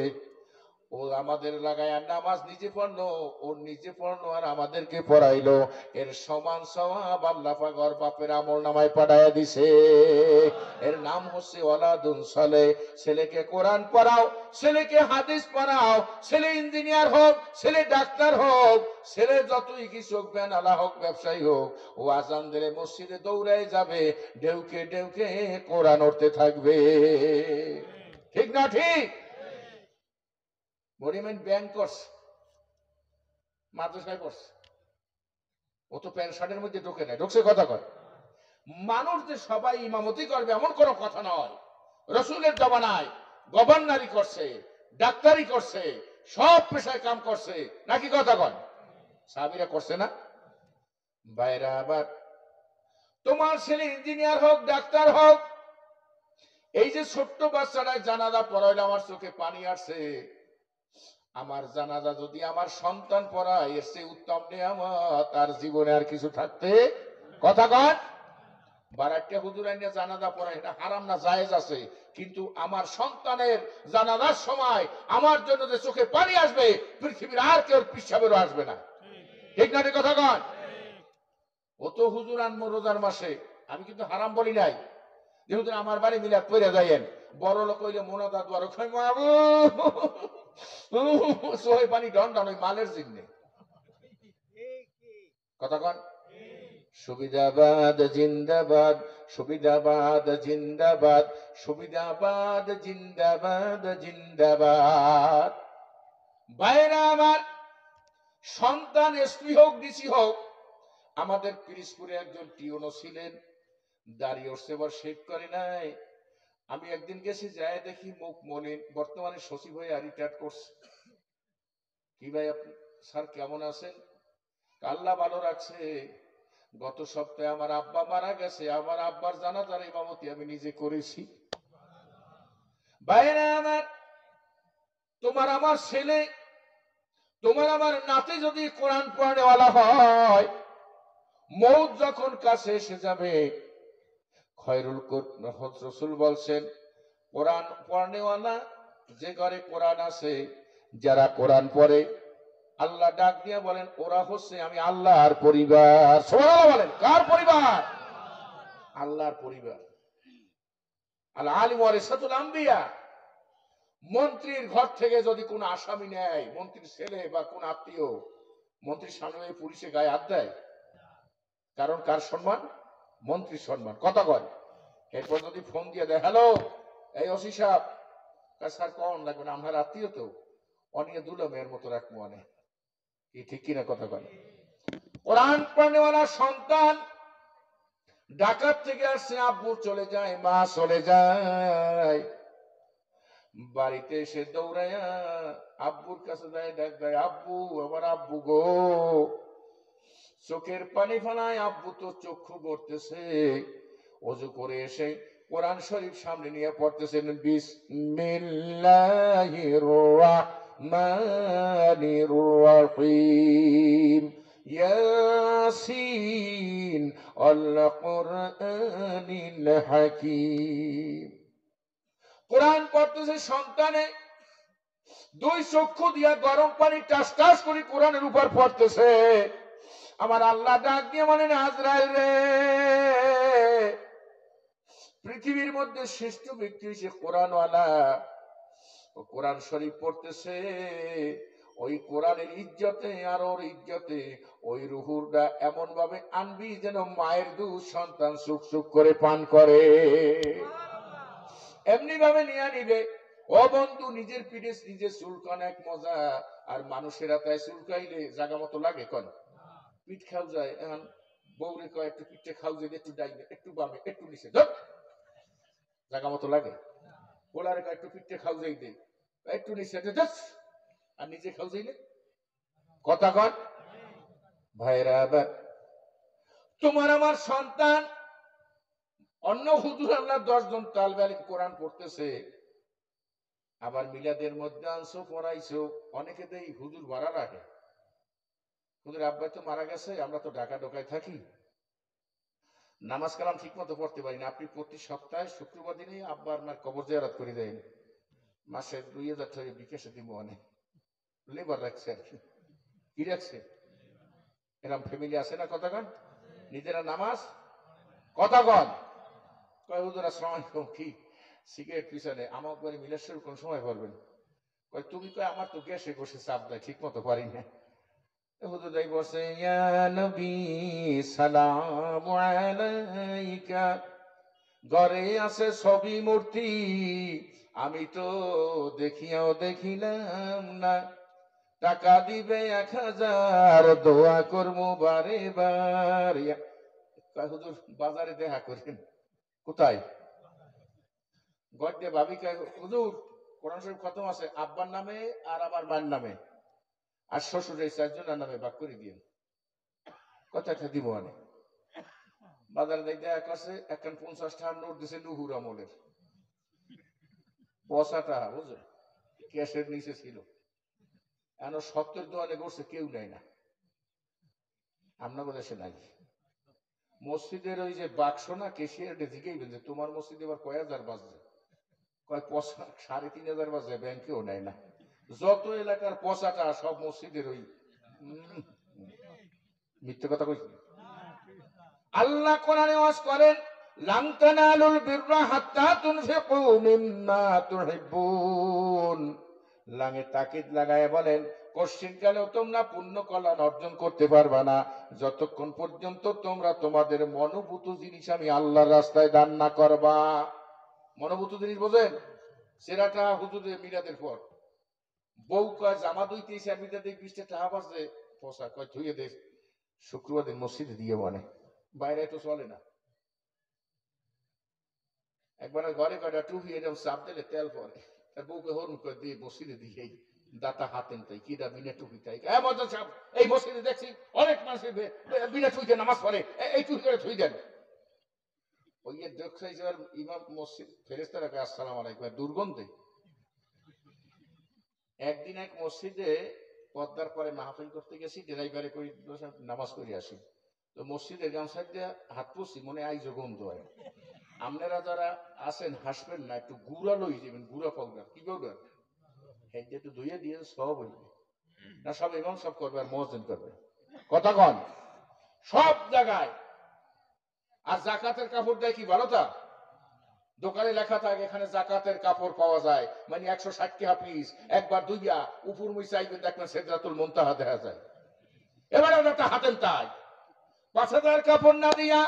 ও আমাদের লাগায় নামাজ নিজে পড়লো, ও নিজে পড়লো আর আমাদেরকে পড়াইলো। এর সমান সওয়াব আল্লাহ পাক ওর বাপের আমল নামায় পাঠাইয়া দিছে। এর নাম হচ্ছে ওয়ালাদুন সালেহ। ছেলেকে কোরআন পড়াও, ছেলেকে হাদিস পড়াও, ছেলে ইঞ্জিনিয়ার হোক, ছেলে ডাক্তার হোক, ছেলে যতই কিছু হোক, বেনালা হোক, ব্যবসায়ী হোক, ও আজান দিলে মসজিদে দৌড়াই যাবে, ঢেউকে ঢেউকে কোরআন উঠতে থাকবে। ঠিক না ঠিক? মরিমেন্ট ব্যাংক করছে, মাদ্রাসায় করছে, ও তো প্যান্ট শার্টের মধ্যে ঢোকে না, ঢুকছে কথা কয়। মানুষ যে সবাই ইমামতি করবে এমন কোনো কথা নয়। রসুলের জমানায় গভর্নরি করছে, ডাক্তারি করছে, সব পেশায় কাম করছে, নাকি কথা কয়? সাহাবীরা করছে না? বাইরা আবার তোমার ছেলে ইঞ্জিনিয়ার হোক, ডাক্তার হোক, এই যে ছোট্ট বাচ্চাটায় জানাজা পড়াইলে আমার চোখে পানি আসছে। আমার জানাজা যদি আমার সন্তান পড়ায়, এর চেয়ে উত্তম নিয়ামত তার জীবনে আর কিছু থাকতে, কথা কন। বারাকটা হুজুর আইনে জানাজা পড়ায়, এটা হারাম না, জায়েজ আছে। কিন্তু আমার সন্তানের জানাজার সময় আমার জন্য যে চোখে পানি আসবে, পৃথিবীর আর কেউ পিছাবেরও আসবে না। ঠিক না? কথা কন। ও তো হুজুর আনবো রোজার মাসে, আমি কিন্তু হারাম বলি নাই। যে হুজুর আমার বাড়ি মিলাদ পড়ে যাইয়েন, বড় লোক হইলে মোনাজাত দোয়া খাই মাবু সোহে পানি ডন ডন, ওই মালের জিন্নে। কথা কন। সুবিধাবাদ জিন্দাবাদ, সুবিধাবাদ জিন্দাবাদ, সুবিধাবাদ জিন্দাবাদ জিন্দাবাদ। বাইরা আমার সন্তান এসপি হোক, ডিসি হোক, আমাদের পিরিজপুরে একজন টিউনো ছিলেন, দাঁড়িয়ে উঠছে, এবার শেভ করে নাই। আমি একদিন গেছি, যায় দেখি মুখ মলিন, বর্তমানে সচিব হয়ে রিটায়ার করছে। কি ভাই আপনি স্যার কেমন আছেন? আল্লাহ ভালো রাখছে। গত সপ্তাহে আমার আব্বা মারা গেছে, আমার আব্বার জানাজার ইমামতি আমি নিজে করেছি। বাইরে আমার তোমার আমার ছেলে তোমার আমার নাতি যদি কোরআন পড়নেওয়ালা হয়, মৌত যখন কাছে এসে যাবে, খয়রুল রাসূল বলছেন কোরআন পড়নেওয়ালা যে ঘরে কোরআন আছে, যারা কোরআন পড়ে, আল্লাহ ডাক দিয়ে বলেন ওরা হচ্ছে আমি আল্লাহর পরিবার। সুবহানাল্লাহ বলেন। কার পরিবার? আল্লাহর পরিবার। আল আলিম ওয়ারিসাতুল আম্বিয়া। মন্ত্রীর ঘর থেকে যদি কোন আসামি নেয়, মন্ত্রীর ছেলে বা কোন আত্মীয়, মন্ত্রীর সামনে পুলিশে গায়ে হাত দেয়, কারণ কার সম্মান? মন্ত্রীর সম্মান। কথা কয়। এরপর যদি ফোন দিয়ে দেয়, হ্যালো এই ওসি সাহেব, স্যার কন লাগবে না, আমার আত্মীয় তো, অনিয়ে দুলো মেয়ের মতো রাখবো অনেক, কি ঠিক কিনা কথা কয়? কোরআন পড়নেওয়ালা সন্তান ডাকাত থেকে আসছে, আব্বু চলে যায়, মা চলে যায়, বাড়িতে এসে দৌড়াইয়া আব্বুর কাছে যায়, ডাক দেয় আব্বু, আমার আব্বু গো। চোখের পানি ফেলায়, আব্বু তো চক্ষু করতেছে, ওযু করে এসে কোরআন শরীফ সামনে নিয়ে পড়তেছেন, বিসমিল্লাহির রাহমানির রাহিম, ইয়াসিন আল কুরআনিল হাকীম। কোরআন পড়তেছে সন্তানে, দুই চক্ষু দিয়া গরম পানি টাস টাস করে কোরআনের উপর পড়তেছে। আমার আল্লাহ ডাক দিয়ে বলেন, আজরাইল রে, পৃথিবীর মধ্যে শ্রেষ্ঠ ব্যক্তি হচ্ছে কোরআনওয়ালা, ও কোরআন শরীফ পড়তেছে, ওই কোরআনের ইজ্জতে আর ওর ইজ্জতে ওই রুহুরটা এমন ভাবে আনবি যেন মায়ের দুধ সন্তান সুখ সুখ করে পান করে, এমনি ভাবে নিয়ে নিবে। ও বন্ধু, নিজের পিঠে নিজে চুলকান এক মজা, আর মানুষেরা তাই চুলকাইলে জায়গা মতো লাগে, কন পিঠ খাও যায়। এখন বউরে কয় একটু পিঠে খাও যায়, একটু ডাইনে, একটু বামে, একটু নিচে, জায়গা মতো লাগে। পোলারে কয় একটু পিঠে খাও যাই দে, একটু নিচে, আর নিজে খাও যাইলে কথা কন। ভাইরা, আবার তোমার আমার সন্তান অন্য হুজুর আল্লাহ 10 জন তালবে আলিম কোরআন পড়তেছে, আবার মিলাদের মধ্যে আনছো, পড়াইছো, অনেকে দেই হুজুর ভাড়া রাখে, হুজুর আব্বাই তো মারা গেছে, আমরা তো ঢাকা ঢোকায় থাকি, নামাজ কালাম ঠিক মতো পড়তে পারি না, আপনি প্রতি সপ্তাহে শুক্রবার দিনে আব্বার মার কবর জিয়ারত করে দেন, মাসে 2000 টাকা বিকাশে দিব, অনেক লেবার রাখছে আর কি, কি রাখছে, এরকম ফ্যামিলি আছে না, কথা কন। নিজেরা নামাজ, কথা কন। কয় হুজুর আসসালামু আলাইকুম, কি সিগারেট পিছনে আমার বাড়ি মিলেশ্বর কোন সময় পারবেন? কয় তুমি কয় আমার তো গ্যাসে বসে চাপ দেয়, ঠিক মতো পারি না। হুজুর যাই বসে, ইয়া নবী সালামু আলাইকা, ঘরে আছে ছবি মূর্তি, আমি তো দেখিয়াও দেখিলাম না, টাকা দিবে 1000, দোয়া করবো বারে বার। হুজুর বাজারে দেখা করেন, কোথায়? গড্ডে ভাবি কয় হুজুর কোরআন শরীফ খতম আছে আব্বার নামে আর আমার মায়ের নামে আর শ্বশুরের 4 জনের নামে ভাগ করে দিয়ে, কথাটা দিব অনেক। বাজারে যাই দেখা করছে, একখান 50 টাকার নোট দিছে নুহুর আমলের, 50 টাকা, বুঝলেন, ক্যাশের নিচে ছিল। এখন 70 দোয়ানে করছে, কেউ নেয় না, আপনার দেশে নাই। মসজিদের ওই যে বাক্স না, কেশিয়ার জিজ্ঞেস যে তোমার মসজিদে এবার কয় হাজার বাজছে, কয় 3500 বাজে, ব্যাংকেও নেয় না। যত এলাকার পচাটা সব মসজিদের ওই মিথ্যে কথা কইছি। আল্লাহ কোরআনে ওয়াজ করেন, লান তানালুল বিররা হাত্তা তুনফিকু মিম্মা তুহিব্বুন। লাঙে তাকিদ লাগায় বলেন, কশ্চিনকালেও তোমরা পুণ্য কল্যাণ অর্জন করতে পারবা না যতক্ষণ পর্যন্ত তোমরা তোমাদের মনোভূত জিনিস আমি আল্লাহর রাস্তায় দান না করবা। মনোভূত জিনিস বোঝেন? সেরাটা হুজুরের মিলাদের পর বউ কয় জামা ধুইতেছে, আমি তাদের 20 টাকা বাজে, পোশাক কয় ধুয়ে দে, শুক্রবার দিন মসজিদে দিয়ে, মানে বাইরে তো চলে না। একবার ঘরে কয়টা টুপি এরকম চাপ দিলে তেল পরে, তার বউকে হরুন করে দিয়ে মসজিদে দিয়ে দাতা হাতেন তাই কিরা বিনা টুপি তাই এই মসজিদে দেখছি অনেক মানুষ বিনা টুপিতে নামাজ পড়ে, এই টুপি করে থুই দেন। ওই দেখছে ইমাম মসজিদ ফেরেস্তারা আসসালাম আলাইকুম, দুর্গন্ধে। একদিন এক মসজিদে পদ্মার পরে মাহফিল করতে গেছি, ড্রাইভারে কই নামাজ পড়ে আসি, তো মসজিদের গামছা দিয়ে হাত পুষি, মনে আইজো গন্ধ হয়। আপনারা যারা আছেন হাসবেন না, একটু গুড়া লই যাবেন, গুড়া পাউডার। কি পাউডার? হ্যাঁ, একটু ধুয়ে দিয়ে সব হইবে না, সব ইমাম সব করবে আর মহাজন করবে। কথা কন সব জায়গায়। আর জাকাতের কাপড় দেয় কি ভালো? তা দোকানে লেখা থাকে এখানে জাকাতের কাপড় পাওয়া যায়, মানে 160 টাকা পিস, একবার দুইয়া উপর মুই চাইবেন দেখবেন সিদরাতুল মুনতাহা দেখা যায়। এবারে ওটা হাতেন তাই 5000 কাপড় না দিয়া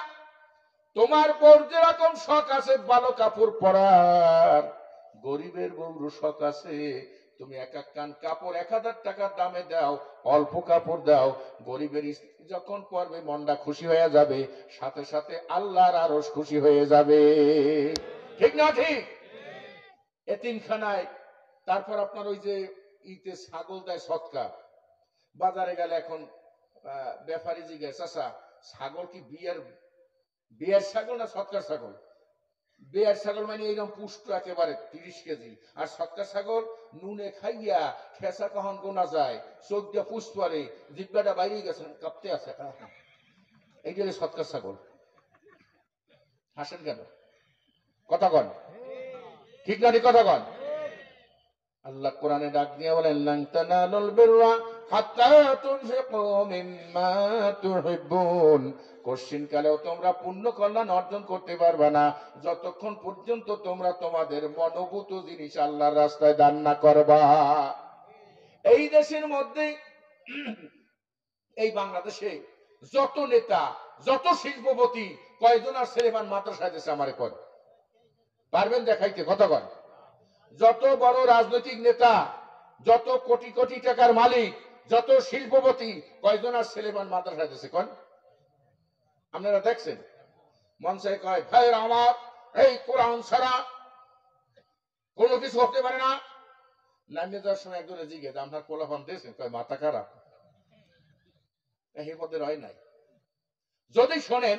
তোমার বউর যেরকম শখ আছে ভালো কাপড় পরার, গরিবের বউর শখ আছে তুমি এক এক কান কাপড় 1000 টাকার দামে দাও, অল্প কাপড় দাও, গরিবের স্ত্রী যখন পরবে মনটা খুশি হয়ে যাবে, সাথে সাথে আল্লাহর আরশ খুশি হয়ে যাবে। ঠিক না ঠিক? এতিমখানায় তারপর আপনার ওই যে ইতে ছাগল দেয় সৎকা, বাজারে গেলে এখন ব্যাপারী জিজ্ঞেস চাচা ছাগল কি বিয়ের ছাগল না সৎকার ছাগল? বিয়ের ছাগল মানে এইরকম পুষ্ট একেবারে 30 কেজি, আর সৎকার ছাগল নুনে খাইয়া খেসা কখন গোনা যায়, চোখ দিয়ে পুষ পরে, জিব্বাটা বাইরে গেছে কাঁপতে আছে, এইটা সৎকার ছাগল। হাসেন কেন? কথা কন ঠিক না? কথা কন। আল্লাহ কোরআনে ডাক দিয়ে বলেন লান তানালুল বিররা হাত্তা তুনফিকু মিম্মা তুহিব্বুন, কোশ্চিন কালেও তোমরা পুণ্য কল্যাণ অর্জন করতে পারবে না যতক্ষণ পর্যন্ত তোমরা তোমাদের মনোভূত জিনিস আল্লাহর রাস্তায় দান না করবা। এই দেশের মধ্যে, এই বাংলাদেশে যত নেতা, যত শিল্পপতি, কয়জন আর ছেলেমান মাদ্রাসায় দেশে আমারে কর পারবেন দেখাইতে? কথা কন। যত বড় রাজনৈতিক নেতা, যত কোটি কোটি টাকার মালিক, যত শিল্পপতি, কয়জন আর ছেলেমান মাদ্রাসায় দিয়েছে কন? আপনারা দেখছেন মঞ্চে কয় ভাইয়ের আমার এই কোরআন ছাড়া কোনো কিছু হতে পারে না। নামিয়ে যাওয়ার সময় একজনে জিজ্ঞেস আপনার কোলাফান দিয়েছেন, কয় মাথা খারাপ, এর মধ্যে রয় নাই। যদি শোনেন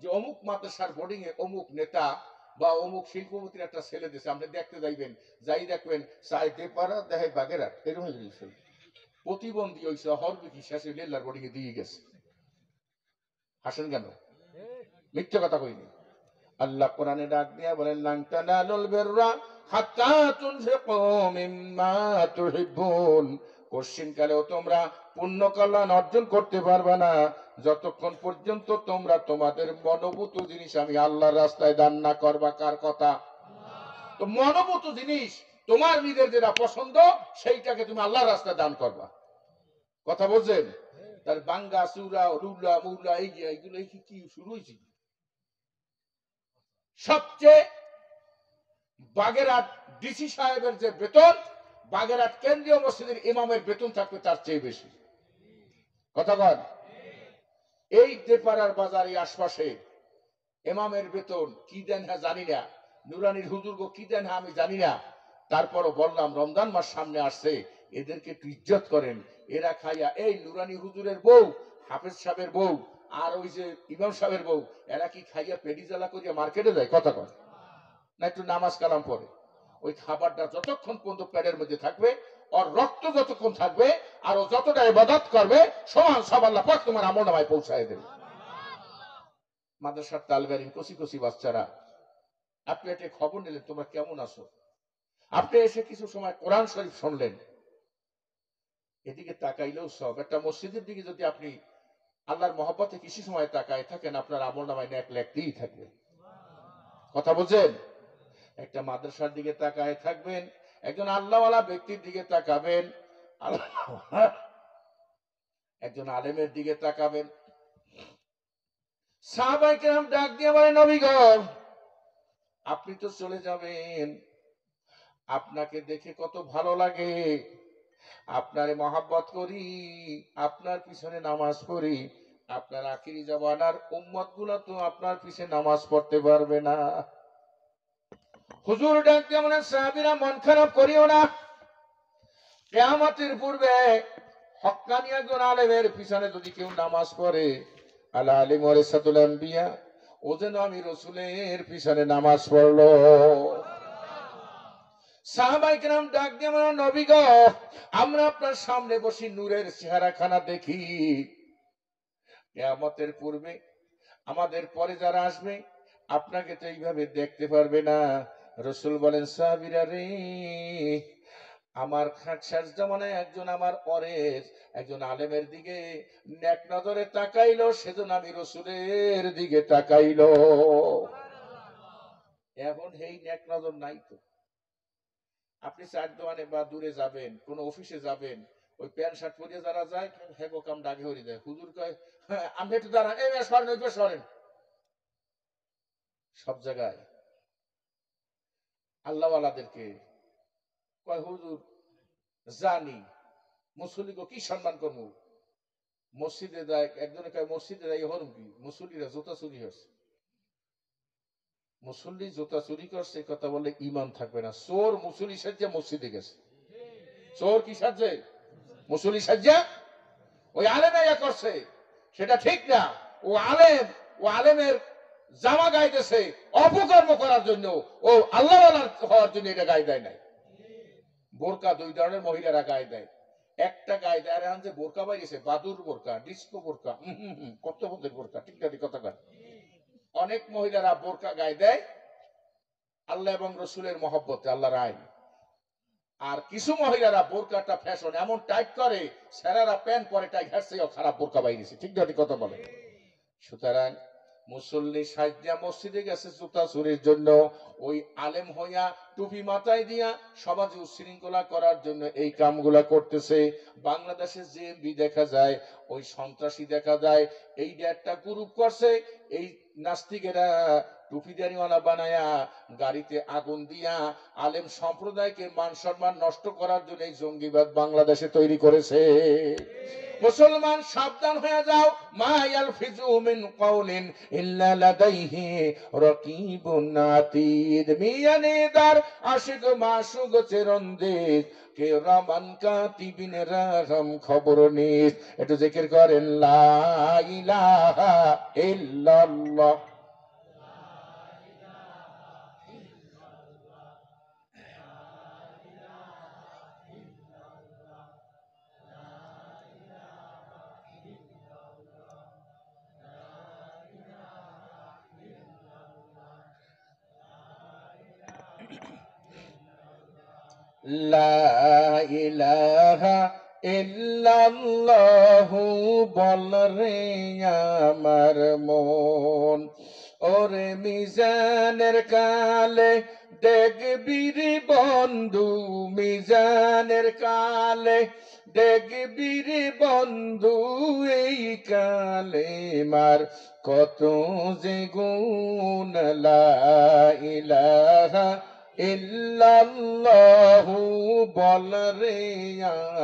যে অমুক মাদ্রাসার বোর্ডিং এ অমুক নেতা বা অমুক শিল্পপতির একটা ছেলে দিয়েছে, আপনি দেখতে যাইবেন, যাই দেখবেন চাইতে পারা দেখে বাগেরহাট এরকম প্রতিবন্ধী হয়েছে, হরবিকি শেষে লেল্লার বোর্ডিং এ দিয়ে গেছে। হাসেন কেন? মিথ্যে কথা কইনি। আল্লাহ কোরআনে ডাক দিয়া বলেন লান তানালুল বিররা হাত্তা তুনফিকু মিম্মা তুহিব্বুন, কোশ্চিন কালেও তোমরা পুণ্য কল্যাণ অর্জন করতে পারবে না যতক্ষণ পর্যন্ত তোমরা তোমাদের মনোভূত জিনিস আমি আল্লাহর রাস্তায় দান না করবা। কার কথা? তো মনোভূত জিনিস তোমার নিজের যেটা পছন্দ সেইটাকে তুমি আল্লাহর রাস্তায় দান করবা। কথা বলছেন? তার বাঙ্গা চুরা রুলা মুলা এইগুলো কি শুরু হয়েছে? সবচেয়ে বাগেরহাট ডিসি সাহেবের যে বেতন, বাগেরহাট কেন্দ্রীয় মসজিদের ইমামের বেতন থাকবে তার চেয়ে বেশি। কথা বল। এই দেপাড়ার বাজারে আশপাশে ইমামের বেতন কি দেন হ্যাঁ জানি না, নুরানির হুজুর কি দেন হ্যাঁ আমি জানি না। তারপরও বললাম রমজান মাস সামনে আসছে, এদেরকে একটু ইজ্জত করেন। এরা খাইয়া এই নুরানি হুজুরের বউ, হাফেজ সাহেবের বউ, আর ওই যে ইমাম সাহেবের বউ, এরা কি খাইয়া পেটি জ্বালা করিয়া মার্কেটে যায়? কথা কয় না, একটু নামাজ কালাম পড়ে। ওই খাবারটা যতক্ষণ পর্যন্ত পেটের মধ্যে থাকবে, ওর রক্ত যতক্ষণ থাকবে, আর ও যতটা ইবাদত করবে, সমান সব আল্লাহ পাক তোমার আমলনামায় পৌঁছায় দেবে। মাদ্রাসার তালিবে ইলম কচি কচি বাচ্চারা, আপনি একটা খবর নিলেন তোমরা কেমন আছো, আপনি এসে কিছু সময় কোরআন শরীফ শুনলেন, এদিকে তাকাইলেও সব। একটা মসজিদের দিকে যদি আপনি আল্লাহর মহব্বতে কিছু সময় তাকায় থাকেন, আপনার আমলনামায় নেক লেখতেই থাকবে। কথা বলছেন? একটা মাদ্রাসার দিকে তাকায় থাকবেন, একজন আল্লাহওয়ালা ব্যক্তির দিকে তাকাবেন, একজন আলেমের দিকে তাকাবেন। সাহাবায়ে কেরাম ডাক দিয়ে বলেন নবী গো আপনি তো চলে যাবেন, আপনাকে দেখে কত ভালো লাগে, আপনারে মহব্বত করি, আপনার পিছনে নামাজ পড়ি, আপনার আখিরি জামানার উম্মত গুলা তো আপনার পিছনে নামাজ পড়তে পারবে না। হুজুর ডাক দিয়ে বলেন সাহাবীরা মন খারাপ করিও না, কিয়ামতের পূর্বে হক্কানি একজন আলেমের পিছনে যদি কেউ নামাজ পড়ে, আল আলিম ওয়ারাসাতুল আম্বিয়া, ও যেন আমি রাসূলের পিছনে নামাজ পড়লো। সাহাবায়ে কেরাম ডাক দিয়ে বলেন, নবী গো, আমরা আপনার সামনে বসে নূরের চেহারাখানা দেখি, কিয়ামতের পূর্বে আমাদের পরে যারা আসবে আপনাকে তো এইভাবে দেখতে পারবে না। রাসূল বলেন, সাহাবীরা রে, আমার খাকসার জামানায় একজন আমার পরের একজন আলেমের দিকে নেক নজরে তাকাইলো, সেজন্য আমি রাসূলের দিকে তাকাইলো। এখন এই নেক নজর নাই তো। আপনি চার দোকানে বা দূরে যাবেন, কোন অফিসে যাবেন, ওই প্যান্ট শার্ট পরে যারা যায়, হেগো কাম ডাকে হরি দেয়, হুজুর কয় হ্যাঁ আপনি একটু দাঁড়ান, এই সরেন, ওই সরেন। সব জায়গায় আল্লাহওয়ালাদেরকে কয় হুজুর জানি, মুসল্লিকে কি সম্মান করবো? মসজিদে যায়, একজনে কয় মসজিদে যাই হরম কি, মুসল্লিরা জুতা চুরি হচ্ছে। মুসল্লি জুতা চুরি করছে কথা বললে ইমান থাকবে না। চোর মুসল্লি সাজ্জা মসজিদে গেছে, চোর কি সাজে? মুসল্লি সাজ্জা ওই আলেম করছে, সেটা ঠিক না। ও আলেম, ও আলেমের জামা গাইতেছে অপকর্ম করার জন্য, ও আল্লাহ হওয়ার জন্য এটা গায়ে দেয় নাই। বোরকা দুই ধরনের মহিলারা গায়ে দেয়, একটা গায়ে দেয় আর যে বোরকা বাইরেছে বাদুর বোরকা, ডিস্কো বোরকা, কত বন্ধের বোরকা, ঠিক না কথা কয়। অনেক মহিলারা বোরকা গায়ে দেয় আল্লাহ এবং রসুলের মহব্বতে, আল্লাহর আইন। আর কিছু মহিলারা বোরকাটা ফ্যাশন এমন টাইট করে, সেরারা প্যান্ট পরে টাইট, হাসছেও খারাপ বোরকা বাইরেছে, ঠিক না কথা বলে। সুতরাং মুসল্লি সাজ্জা মসজিদে গেছে জুতা চুরির জন্য, ওই আলেম হইয়া টুপি মাথায় দিয়া সমাজে উশৃঙ্খলা করার জন্য এই কামগুলা করতেছে। বাংলাদেশে যে দেখা যায়, ওই সন্ত্রাসী দেখা যায়, এই একটা গ্রুপ করছে, এই নাস্তিকেরা টুপিদারিওয়ালা বানায়া গাড়িতে আগুন দিয়া আলেম সম্প্রদায়কে মান সম্মান নষ্ট করার জন্য এই জঙ্গিবাদ বাংলাদেশে তৈরি করেছে। মুসলমান সাবধান হয়ে যাও, মা ইয়ালফিজু মিন কাউলিন ইল্লা লাদাইহি রাকিবুন আতীদ। মিয়ানেদার আশিক মাসুক চিরন্দিজ কে রামান কাতিবিন রাহম খবর নিস। একটু জিকির করেন, লা ইলাহা ইল্লাল্লাহ। লা ইলাহা ইল্লাল্লাহু বল রে আমার মন, ওরে মিজানের কালে দেখবি রে বন্ধু, মিজানের কালে দেখবি রে বন্ধু, এই কালে মার কত যে গুণ। লা ইলাহা ইল্লাল্লাহু বল রে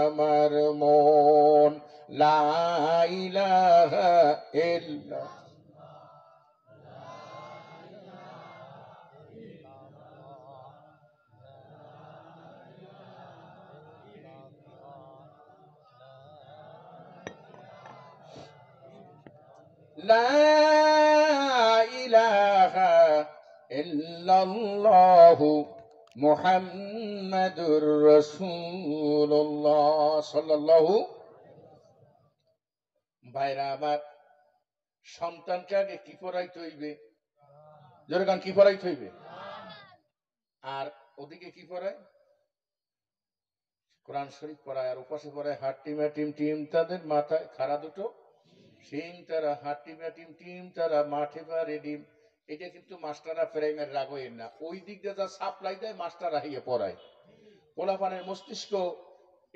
আমার মন, লা ইলাহা ইল্লাল্লাহ। লা ইলাহা ইল্লাল্লাহু মুহাম্মাদুর রাসূলুল্লাহ সাল্লাল্লাহু। ভাইরা আমার, সন্তানকে আগে কি পড়াইতে হইবে? যেরকম কি পড়াইতে হইবে? আর ওদিকে কি পড়ায়? কোরআন শরীফ পড়ায়, আর উপাসে পড়ায় হাট্টিমা টিম টিম, তাদের মাথায় খাড়া দুটো সিং, তারা হাট্টিমা টিম টিম, তারা মাঠে পারে ডিম। এটা কিন্তু মাস্টাররা প্রাইমের রাগের না, ওই দিক দিয়ে যা সাপ্লাই দেয় মাস্টাররা হিয়ে পড়ায়। পোলাপানের মস্তিষ্ক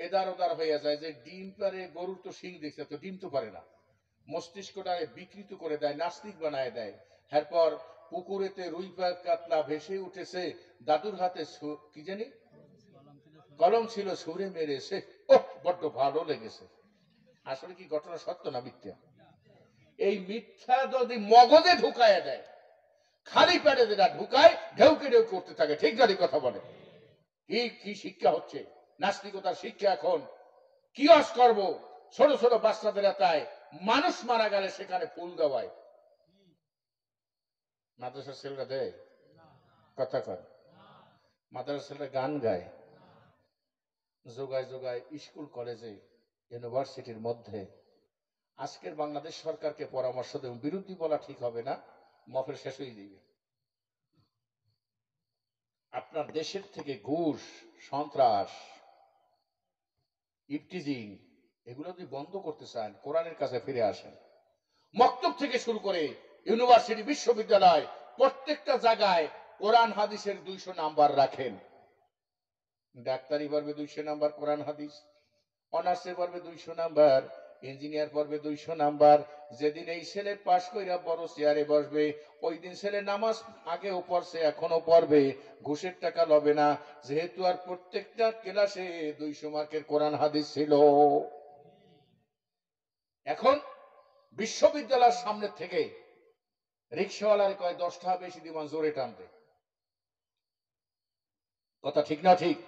এদার ওদার হয়ে যায়, যে ডিম পারে, গরুর তো সিং দেখছে, তো ডিম তো পারে না, মস্তিষ্কটা বিকৃত করে দেয়, নাস্তিক বানায় দেয়। এরপর পুকুরেতে রুই কাতলা ভেসে উঠেছে, দাদুর হাতে কি জানি কলম ছিল, সুরে মেরেছে, ও বড্ড ভালো লেগেছে। আসলে কি ঘটনা সত্য না মিথ্যা? এই মিথ্যা যদি মগজে ঢুকায় দেয়, খালি পেটে যেটা ঢুকায় ঢেউকে ঢেউ করতে থাকে, ঠিক জানি কথা বলে। কি কি শিক্ষা হচ্ছে? নাস্তিকতার শিক্ষা। এখন কিয়স করব, ছোট ছোট বাচ্চাদের তাই মানুষ মারা গেলে সেখানে ফুল দেওয়ায়। মাদ্রাসার ছেলেরা দেয় কথা কর, মাদ্রাসাটা গান গায়, যোগায় যোগায় স্কুল কলেজে ইউনিভার্সিটির মধ্যে। আজকের বাংলাদেশ সরকারকে পরামর্শ দেব, বিরোধী বলা ঠিক হবে না, মফের শেষ হয়ে দিবে। আপনার দেশের থেকে ঘুষ, সন্ত্রাস, ইফটিজিং এগুলো যদি বন্ধ করতে চান, কোরআনের কাছে ফিরে আসেন। মক্তব থেকে শুরু করে ইউনিভার্সিটি, বিশ্ববিদ্যালয়, প্রত্যেকটা জায়গায় কোরআন হাদিসের 200 নাম্বার রাখেন। ডাক্তারি পড়বে 200 নাম্বার কোরআন হাদিস, অনার্সে পড়বে 200 নাম্বার, ইঞ্জিনিয়ার পড়বে 200 নাম্বার। যেদিন এই ছেলে পাশ কইরা বড় চেয়ারে বসবে, ওই দিন ছেলে নামাজ আগেও পড়ছে, এখনো পড়বে, ঘুষের টাকা লবে না, যেহেতু আর প্রত্যেকটা ক্লাসে 200 মার্কের কোরআন হাদিস ছিল। এখন বিশ্ববিদ্যালয়ের সামনে থেকে রিক্সাওয়ালার কয় 10 টাকা বেশি দিমান জোরে টানতে। কথা ঠিক না ঠিক?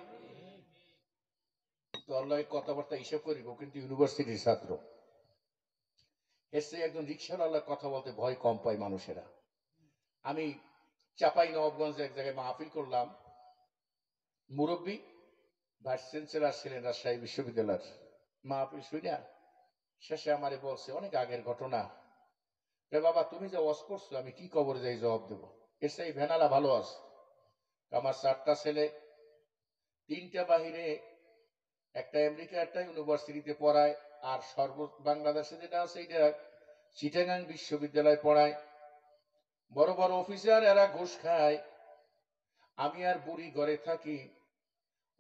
তো আল্লাহ কথাবার্তা হিসেব করিব, কিন্তু ইউনিভার্সিটির ছাত্র এসে একজন রিক্সাওয়ালার কথা বলতে ভয় কম পায় মানুষেরা। আমি চাপাই নবাবগঞ্জে এক জায়গায় মাহফিল করলাম, মুরব্বী ভাইস চ্যান্সেলর ছিলেন রাজশাহী বিশ্ববিদ্যালয়ের। মাহফিল শুনে শেষে আমারে বলছে, অনেক আগের ঘটনা, বাবা তুমি যে ওয়াজ করছো আমি কি কবরে যাই জবাব দেবো, এর সেই ভেনালা ভালো আছে। আমার 4টা ছেলে, 3টা বাহিরে, একটা আমেরিকা, একটা ইউনিভার্সিটিতে পড়ায়, আর বাংলাদেশে যেটা আছে এটা চিটাগাং বিশ্ববিদ্যালয় পড়ায়। বড় বড় অফিসার, এরা ঘুষ খায়। আমি আর বুড়ি ঘরে থাকি,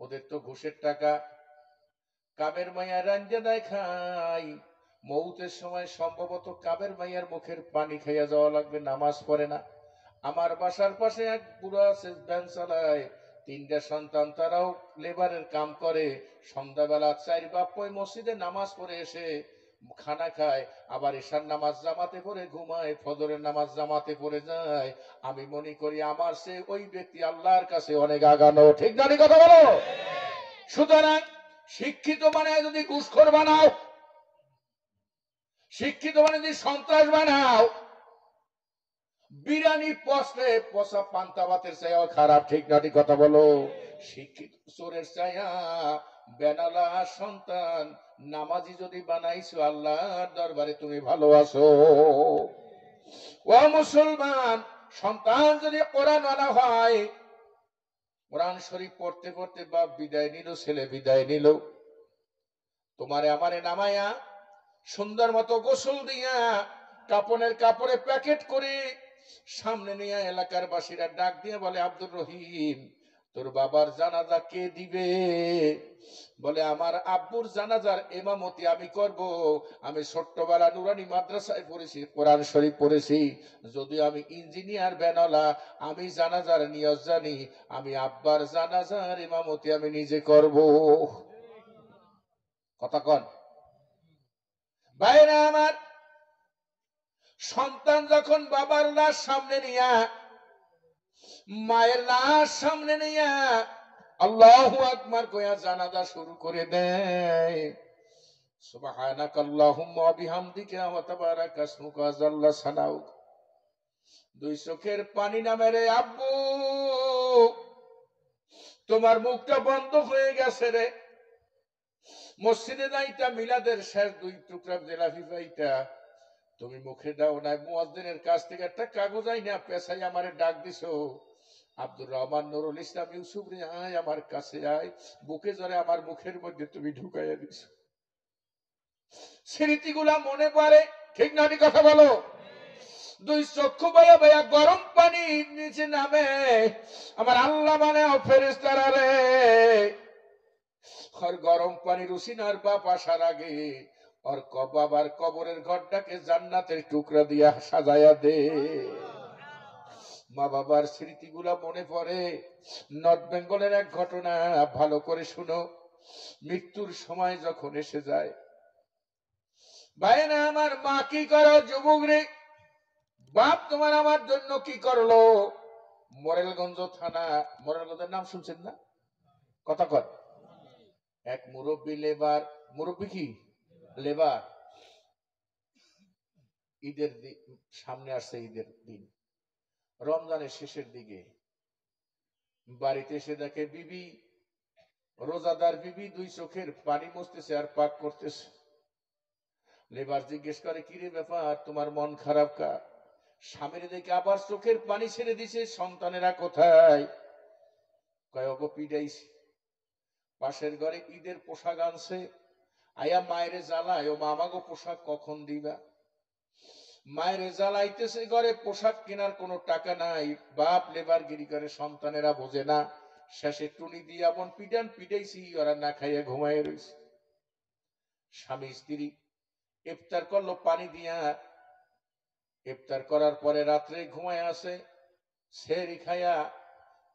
ওদের তো ঘুষের টাকা। কাবের মাইয়া রাঞ্জা দেয় খাই, মৌতের সময় সম্ভবত কাবের মাইয়ার মুখের পানি খাইয়া যাওয়া লাগবে, নামাজ পড়ে না। আমার বাসার পাশে এক বুড়ো আছে, ভ্যান চালায়, 3টা সন্তান, তারাও লেবারের কাম করে। সন্ধ্যাবেলা 4 বাপ ওই মসজিদে নামাজ পড়ে এসে খানা খায়, আবার এশার নামাজ জামাতে পড়ে ঘুমায়, ফজরের নামাজ জামাতে পড়ে যায়। আমি মনে করি আমার সে ওই ব্যক্তি আল্লাহর কাছে অনেক আগানো। ঠিক না কথা বলো? সুতরাং শিক্ষিত মানে যদি ঘুষখোর বানাও, শিক্ষিত মানে যদি সন্ত্রাস বানাও, বিরানি পচলে পচা পান্তা ভাতের চাইয়া খারাপ। ঠিক না কথা বলো? শিক্ষিত চোরের চাইয়া বেনালা সন্তান নামাজি যদি বানাইছো, আল্লাহর দরবারে তুমি ভালো আছো। ও মুসলমান, সন্তান যদি কোরআন আনা হয়, কোরআন শরীফ পড়তে পড়তে বাপ বিদায় নিল, ছেলে বিদায় নিল, তোমারে আমারে নামায়া সুন্দর মতো গোসল দিয়া কাপড়ের কাপড়ে প্যাকেট করে সামনে নিয়ে এলাকার বাসীরা ডাক দিয়ে বলে, আব্দুর রহিম, তোর বাবার জানাজা কে দিবে? বলে, আমার আব্বুর জানাজার ইমামতি আমি করব। আমি ছোট্টবেলা নুরানি মাদ্রাসায় পড়েছি, কোরআন শরীফ পড়েছি, যদিও আমি ইঞ্জিনিয়ার বেনলা, আমি জানাজার নিয়ত জানি, আমি আব্বার জানাজার ইমামতি আমি নিজে করব। কথা কন ভাইরা আমার, সন্তান যখন বাবার লাশ সামনে নিয়া, মায়ের লাশ সামনে নিয়া আল্লাহু আকবার কইয়া জানাজা শুরু করে দেয়। সুবহানাকাল্লাহুম্মা ওয়া বিহামদিকা ওয়া তাবারাকা ইসমুকা ওয়া জাল্লা সানাউক। 2 চোখের পানি নামে, রে আব্বু তোমার মুখটা বন্ধ হয়ে গেছে রে। মসজিদে যাইতা মিলাদের শেষ 2 টুকরা জেলাফি পাইতা, তুমি মুখে দাও নাই। মুয়াজ্জিনের কাছ থেকে একটা কাগজ আইনা পেছাই আমারে ডাক দিছো, আব্দুর রহমান নুরুল ইসলাম ইউসুফ রে, আয় আমার কাছে আয়। বুকে জরে আমার মুখের মধ্যে তুমি ঢুকাইয়া দিছো। স্মৃতিগুলা মনে পড়ে। ঠিক না কথা বলো? 2 চক্ষু বয়া বয়া গরম পানি নিচে নামে। আমার আল্লাহ মানে ফেরেশতারা রে, আর গরম পানি রুসিনার বাপ আসার আগে আর বাবার কবরের ঘরটাকে জান্নাতের টুকরা দিয়া সাজায়া দে। মা বাবার স্মৃতিগুলা মনে পড়ে। নর্থ বেঙ্গলের এক ঘটনা, ভালো করে শুনো। মৃত্যুর সময় যখন এসে যায়, ভাইরা আমার, মা কি করো? যুবক রে, বাপ তোমার আমার জন্য কি করলো? মোরেলগঞ্জ থানা, মোরেলগঞ্জের নাম শুনছেন না? কথা কর। এক মুরব্বী লেবার, মুরব্বী কি লেবার, ঈদের সামনে আসছে, ঈদের দিন, রমজানের শেষের দিকে বাড়িতে এসে দেখে বিবি, রোজাদার বিবি, দুই চোখের পানি মুছতেছে আর পাক করতেছে। লেবার জিজ্ঞেস করে, কিরে ব্যাপার, তোমার মন খারাপ কা? স্বামীর দেখে আবার চোখের পানি ছেড়ে দিছে। সন্তানেরা কোথায়? কয়, ওগো পিডাইছি। পাশের ঘরে ঈদের পোশাক আনছে, আয়া মায়েরে জ্বালায়, ও মা আমাগো পোশাক কখন দিবা? মায়ের জ্বালাইতেছে, ঘরে পোশাক কেনার কোনো টাকা নাই। বাপ লেবার গিরি করে, সন্তানেরা বোঝে না। শেষে টুনি দিয়ে এমন পিটান পিটাইছি, ওরা না খাইয়া ঘুমাইয়া রয়েছে। স্বামী স্ত্রী ইফতার করলো পানি দিয়া। ইফতার করার পরে রাত্রে ঘুমায় আসে। সেহরি খায়া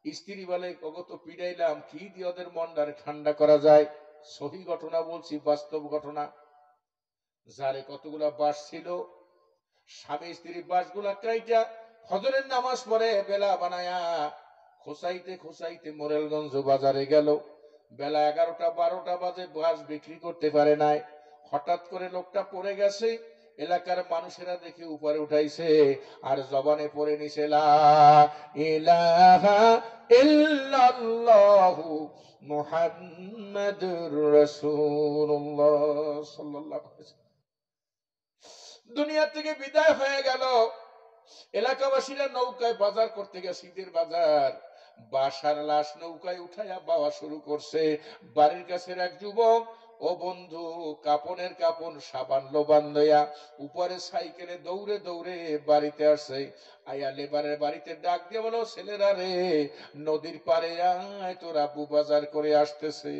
স্ত্রী বলে, ওগো তো পিটাইলাম, কি দিয়ে ওদের মনটার ঠান্ডা করা যায়? সহি ঘটনা বলছি, বাস্তব ঘটনা। যারে কতগুলা বাস ছিল, স্বামী স্ত্রী বাসগুলা কাইটা ফজরের নামাজ পড়ে বেলা বানায়া খোসাইতে খোসাইতে মোরেলগঞ্জ বাজারে গেল। বেলা 11টা 12টা বাজে, বাস বিক্রি করতে পারে নাই। হঠাৎ করে লোকটা পড়ে গেছে। এলাকার মানুষেরা দেখে উপরে উঠাইছে আর জবানে পড়ে নিছে, লা ইলাহা ইল্লাল্লাহু মুহাম্মাদুর রাসূলুল্লাহ সাল্লাল্লাহু আলাইহি ওয়াসাল্লাম। দুনিয়া থেকে বিদায় হয়ে গেল। এলাকাবাসীরা নৌকায় বাজার করতে গেছে, শীতের বাজার। বাসার লাশ নৌকায় উঠাইয়া বাওয়া শুরু করছে। বাড়ির কাছের এক যুবক, ও বন্ধু, কাপনের কাপন সাবান লোবান লইয়া উপরে সাইকেলে দৌড়ে দৌড়ে বাড়িতে আসছে। আয়া লেবারের বাড়িতে ডাক দিয়ে বলো, ছেলেরা রে, নদীর পারে আয়, তোর আব্বু বাজার করে আসতেছে।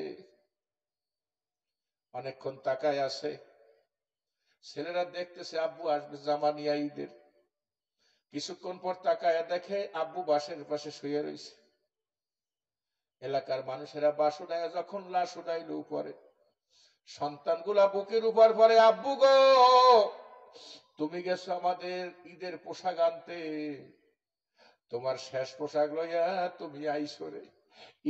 অনেকক্ষণ তাকায় আছে। ছেলেরা দেখতেছে আব্বু আসবে জামা নিয়ে ঈদের। কিছুক্ষণ পর তাকায় দেখে আব্বু বাসের পাশে শুয়ে রয়েছে। এলাকার মানুষেরা বাস উঠায় যখন লাশ উঠাইল উপরে, সন্তানগুলা বুকের উপর পরে, আব্বু গো, তুমি গেছো আমাদের ঈদের পোশাক আনতে, তোমার শেষ পোশাক লইয়া তুমি আইসো রে।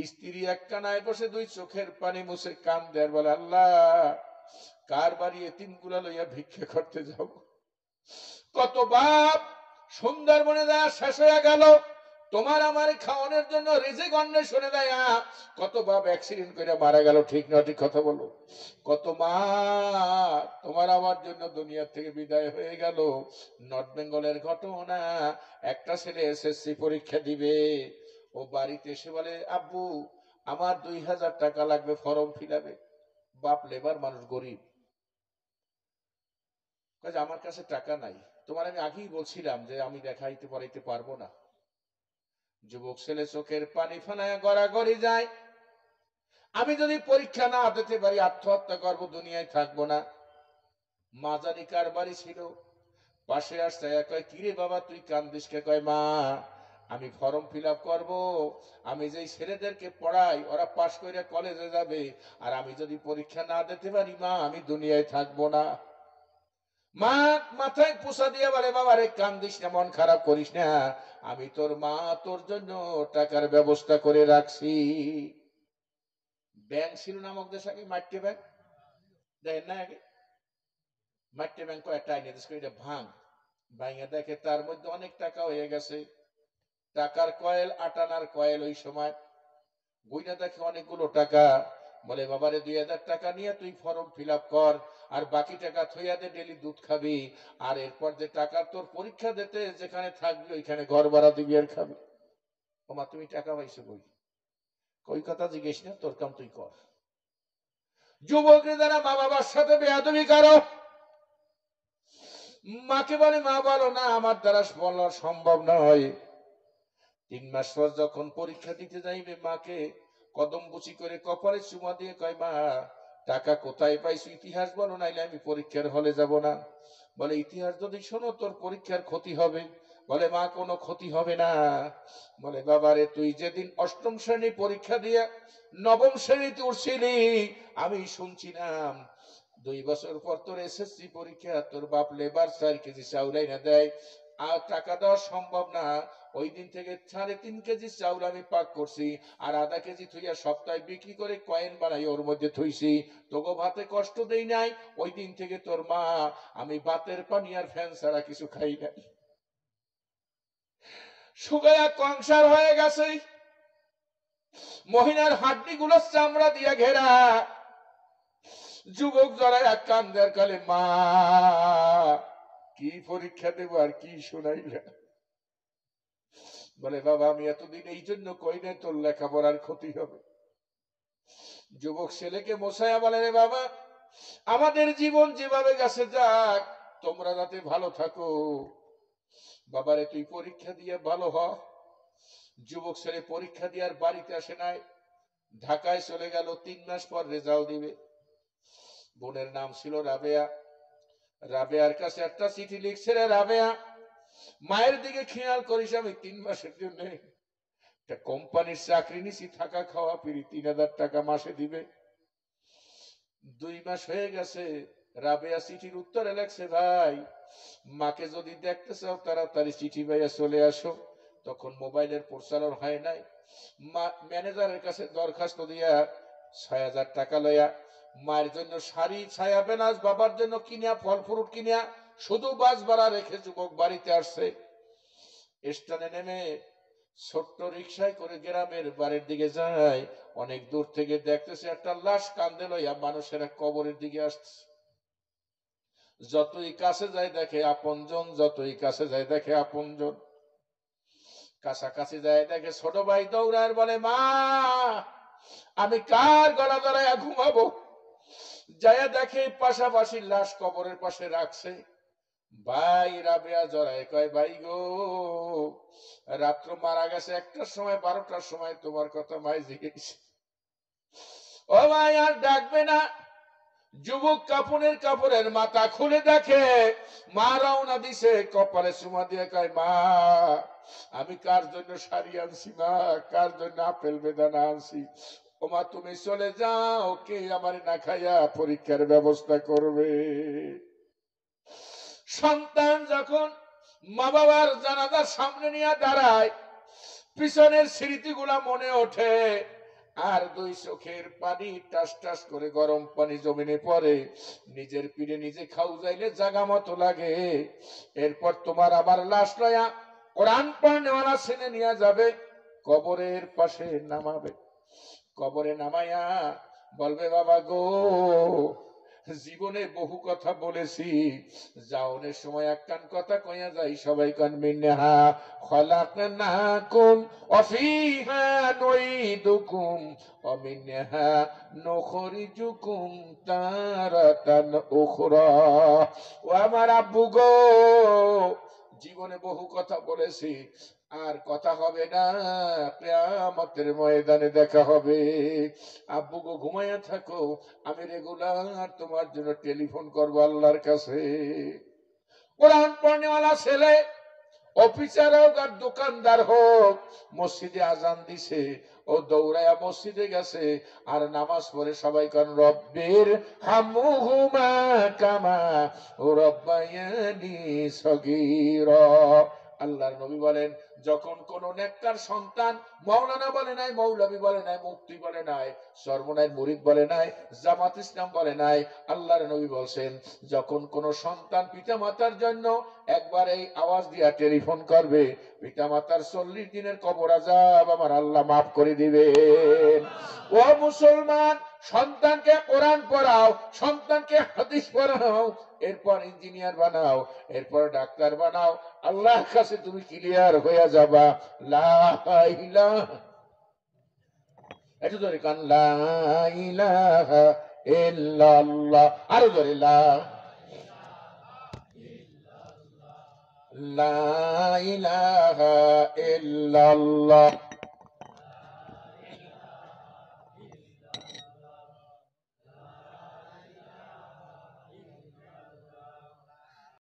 স্ত্রী এক কানায় বসে দুই চোখের পানি মুছে কান দেয়, বলে, আল্লাহ, কার বাড়ি এতিমগুলা লইয়া ভিক্ষা করতে যাব? কত বাপ সুন্দরবনে দেয়া শেষ হয়ে গেল, তোমার আমার খাওয়ানোর জন্য রিজিক অন্বেষণে দেয়া। কত বাপ অ্যাক্সিডেন্ট করে মারা গেল, ঠিক না ঠিক কথা বলো? কত মা তোমার আমার জন্য দুনিয়া থেকে বিদায় হয়ে গেল। নর্থ বেঙ্গলের ঘটনা, একটা ছেলে এসএসসি পরীক্ষা দিবে, ও বাড়িতে এসে বলে, আব্বু, আমার 2000 টাকা লাগবে ফর্ম ফিলাপে। বাপ লেবার মানুষ, গরিব, আমার কাছে টাকা নাই। তোমার আমি আগেই বলছিলাম যে আমি দেখাইতে পড়াইতে পারবো না। যুবক ছেলে চোখের পানি ফেলায় গড়াগড়ি যায়, আমি যদি পরীক্ষা না দিতে পারি আত্মহত্যা করবো, দুনিয়ায় থাকবো না। মাজারি কার বাড়ি ছিল, পাশে আসছে, কয়, কিরে বাবা তুই কান্দিস কে? কয়, মা, আমি ফর্ম ফিল আপ করবো, আমি যেই ছেলেদেরকে পড়াই ওরা পাশ করে কলেজে যাবে, আর আমি যদি পরীক্ষা না দিতে পারি মা, আমি দুনিয়ায় থাকবো না। মা মাথায় পোষা দিয়ে বলে, বাবা রে, কান্দিস না, মন খারাপ করিস না, আমি তোর মা, তোর জন্য টাকার ব্যবস্থা করে রাখছি। ব্যাংক ছিল না আমাদের দেশে আগে, মাট্টে ব্যাংক, দেখেন না আগে? মাট্টে ব্যাংক কয়েকটা আইনে দেশ করে, এটা ভাঙ ভাঙে দেখে তার মধ্যে অনেক টাকা হয়ে গেছে। টাকার কয়েল, আটানার কয়েল, ওই সময় বইটা দেখে অনেকগুলো টাকা। বলে, বাবারে, 2000 টাকা নিয়ে তুই ফর্ম ফিল আপ কর, আর বাকি টাকা থইয়া দে, ডেলি দুধ খাবি, আর এরপর যে টাকা তোর পরীক্ষা দিতে যেখানে থাকবি ওইখানে ঘর ভাড়া দিবি আর খাবি। ওমা, তুমি টাকা পাইছো কই? কই কথা জিজ্ঞেস না, তোর কাম তুই কর। যুবকরা যারা মা বাবার সাথে বেয়াদবি করো, মাকে বলে, মা বলো না, আমার দ্বারা বলা সম্ভব নয়। 3 মাস পর যখন পরীক্ষা দিতে যাইবে, মাকে কদম বুচি করে কপালে চুমা দিয়ে কয়, মা, টাকা কোথায় পাইছো? ইতিহাস বলো, নাইলে আমি পরীক্ষার হলে যাব না। বলে, ইতিহাস যদি শোনো তোর পরীক্ষার ক্ষতি হবে। বলে, মা, কোনো ক্ষতি হবে না। বলে, বাবারে, তুই যেদিন 8ম শ্রেণী পরীক্ষা দিয়ে 9ম শ্রেণীতে উঠছিলি, আমি শুনছিলাম 2 বছর পর তোর এসএসসি পরীক্ষা, তোর বাপ লেবার 4 কেজি চাউল এনে দেয়, আর টাকা দেওয়া সম্ভব না। ওই দিন থেকে 3.5 কেজি চাউল আমি পাক করছি, আর আধা কেজি থইয়া সপ্তাহে বিক্রি করে কয়েন বানাই ওর মধ্যে থইছি। তোকে ভাতে কষ্ট দেই নাই। ওই দিন থেকে তোর মা, আমি ভাতের পানি আর ফ্যান ছাড়া কিছু খাই নাই। শুকায়া কংসার হয়ে গেছে। মহিলার হাড্ডি গুলো চামড়া দিয়া ঘেরা। যুবক জড়াইয়া কান্দের কালে, মা কি পরীক্ষা দেব আর কি শোনাইলা? বলে, বাবা আমি এতদিন এই জন্য কই নাই তোর লেখাপড়ার ক্ষতি হবে। যুবক ছেলেকে মোছায়া বলে, রে বাবা আমাদের জীবন যেভাবে গেছে যাক, তোমরা যাতে ভালো থাকো। বাবারে তুই পরীক্ষা দিয়ে ভালো হ। যুবক ছেলে পরীক্ষা দিয়ে আর বাড়িতে আসে নাই, ঢাকায় চলে গেল। 3 মাস পর রেজাল্ট দিবে। বোনের নাম ছিল রাবেয়া। রাবেয়ার কাছে একটা চিঠি লিখছে, রে রাবেয়া মায়ের দিকে খেয়াল করিস, আমি 3 মাসের জন্য একটা কোম্পানির চাকরি নিছি, থাকা খাওয়া ফ্রি, 3000 টাকা মাসে দিবে। 2 মাস হয়ে গেছে। রাবেয়া চিঠির উত্তরে লেখছে, ভাই মাকে যদি দেখতে চাও তাড়াতাড়ি চিঠি পাইয়া চলে আসো। তখন মোবাইলের প্রচালন হয় নাই। ম্যানেজারের কাছে দরখাস্ত দিয়া 6000 টাকা লইয়া মায়ের জন্য শাড়ি, ছায়া, বেনাজ, বাবার জন্য কিনিয়া, ফল ফ্রুট কিনিয়া, শুধু বাস ভাড়া রেখে যুবক বাড়িতে আসছে। স্টেশনে নেমে ছোট্ট রিক্সায় করে গ্রামের বাড়ির দিকে যায়। অনেক দূর থেকে দেখতেছে একটা লাশ কান্দে লইয়া মানুষের কবরের দিকে আসছে। যতই কাছে যায় দেখে আপনজন, যতই কাছে যায় দেখে আপনজন। কাছাকাছি যায় দেখে ছোট ভাই দৌড়ায় বলে, মা আমি কার গলা ধরাইয়া ঘুমাবো? যায় দেখে পাশাপাশি লাশ কবরের পাশে রাখছে। ভাই রাবেয়া জড়ায় কয়, ভাই গো রাত্র মারা গেছে 1টার সময়, 12টার সময় তোমার কথা মাই জিজ্ঞেস। ও ভাই আর ডাকবে না। যুবক কাপড়ের মাথা খুলে দেখে মা রওনা দিছে। কপালে চুমা দিয়ে কয়, মা আমি কার জন্য শাড়ি আনছি, মা কার জন্য আপেল বেদানা আনছি। ও মা তুমি চলে যাও, কে আমার না খাইয়া পরীক্ষার ব্যবস্থা করবে? সন্তান যখন মা বাবার জানাজার সামনে নিয়ে দাঁড়ায়, পিছনের স্মৃতিগুলা মনে ওঠে, আর 2 চোখের পানি টাস টাস করে গরম পানি জমিনে পড়ে। নিজের পিঠে নিজে খাও যাইলে জাগা মতো লাগে। এরপর তোমার আবার লাশ লয়া কোরআন পড়নেওয়ালা ছেলে নিয়ে যাবে, কবরের পাশে নামাবে। কবরে নামাইয়া বলবে, বাবা গো জীবনে বহু কথা বলেছি, যাওনের সময় একখান কথা কইয়া যাই, সবাই কান মিনহা খলাকনাকুম ওয়া ফিহা নুইদুকুম ওয়া মিনহা নুখরিজুকুম তারাতান উখরা। ও আমার আব্বু গো জীবনে বহু কথা বলেছি, আর কথা হবে না, কিয়ামতের ময়দানে দেখা হবে। আব্বু গো ঘুমাইয়া থাকো, আমি রেগুলার তোমার জন্য টেলিফোন করবো আল্লাহর কাছে। কোরআন পড়নেওয়ালা ছেলে, অফিসার হোক আর দোকানদার হোক, মসজিদে আজান দিছে, ও দৌড়াইয়া মসজিদে গেছে, আর নামাজ পড়ে সবাই কান রব্বির হামহুমা কামা রাব্বায়ানি সগীরা। আল্লাহর নবী বলেন, যখন কোন নেককার সন্তান, মাওলানা বলে নাই, মৌলভী বলে নাই, মুফতি বলে নাই, সর্বনায় মুরিদ বলে নাই, জামাত ইসলাম বলে নাই, আল্লাহর নবী বলছেন, যখন কোন সন্তান পিতা মাতার জন্য একবার এই আওয়াজ দিয়া টেলিফোন করবে, পিতা মাতার 40 দিনের কবর আযাব আমার আল্লাহ মাফ করে দিবেন। ও মুসলমান, সন্তানকে কোরআন পড়াও, সন্তানকে হাদিস পড়াও, এরপর ইঞ্জিনিয়ার বানাও, এরপর ডাক্তার বানাও, আল্লাহর কাছে তুমি ক্লিয়ার হয়ে যাবা। লা ইলাহা, একটু ধরে কান, লা ইলাহা ইল্লাল্লাহ, আরো ধরে লা ইলাহা ইল্লাল্লাহ।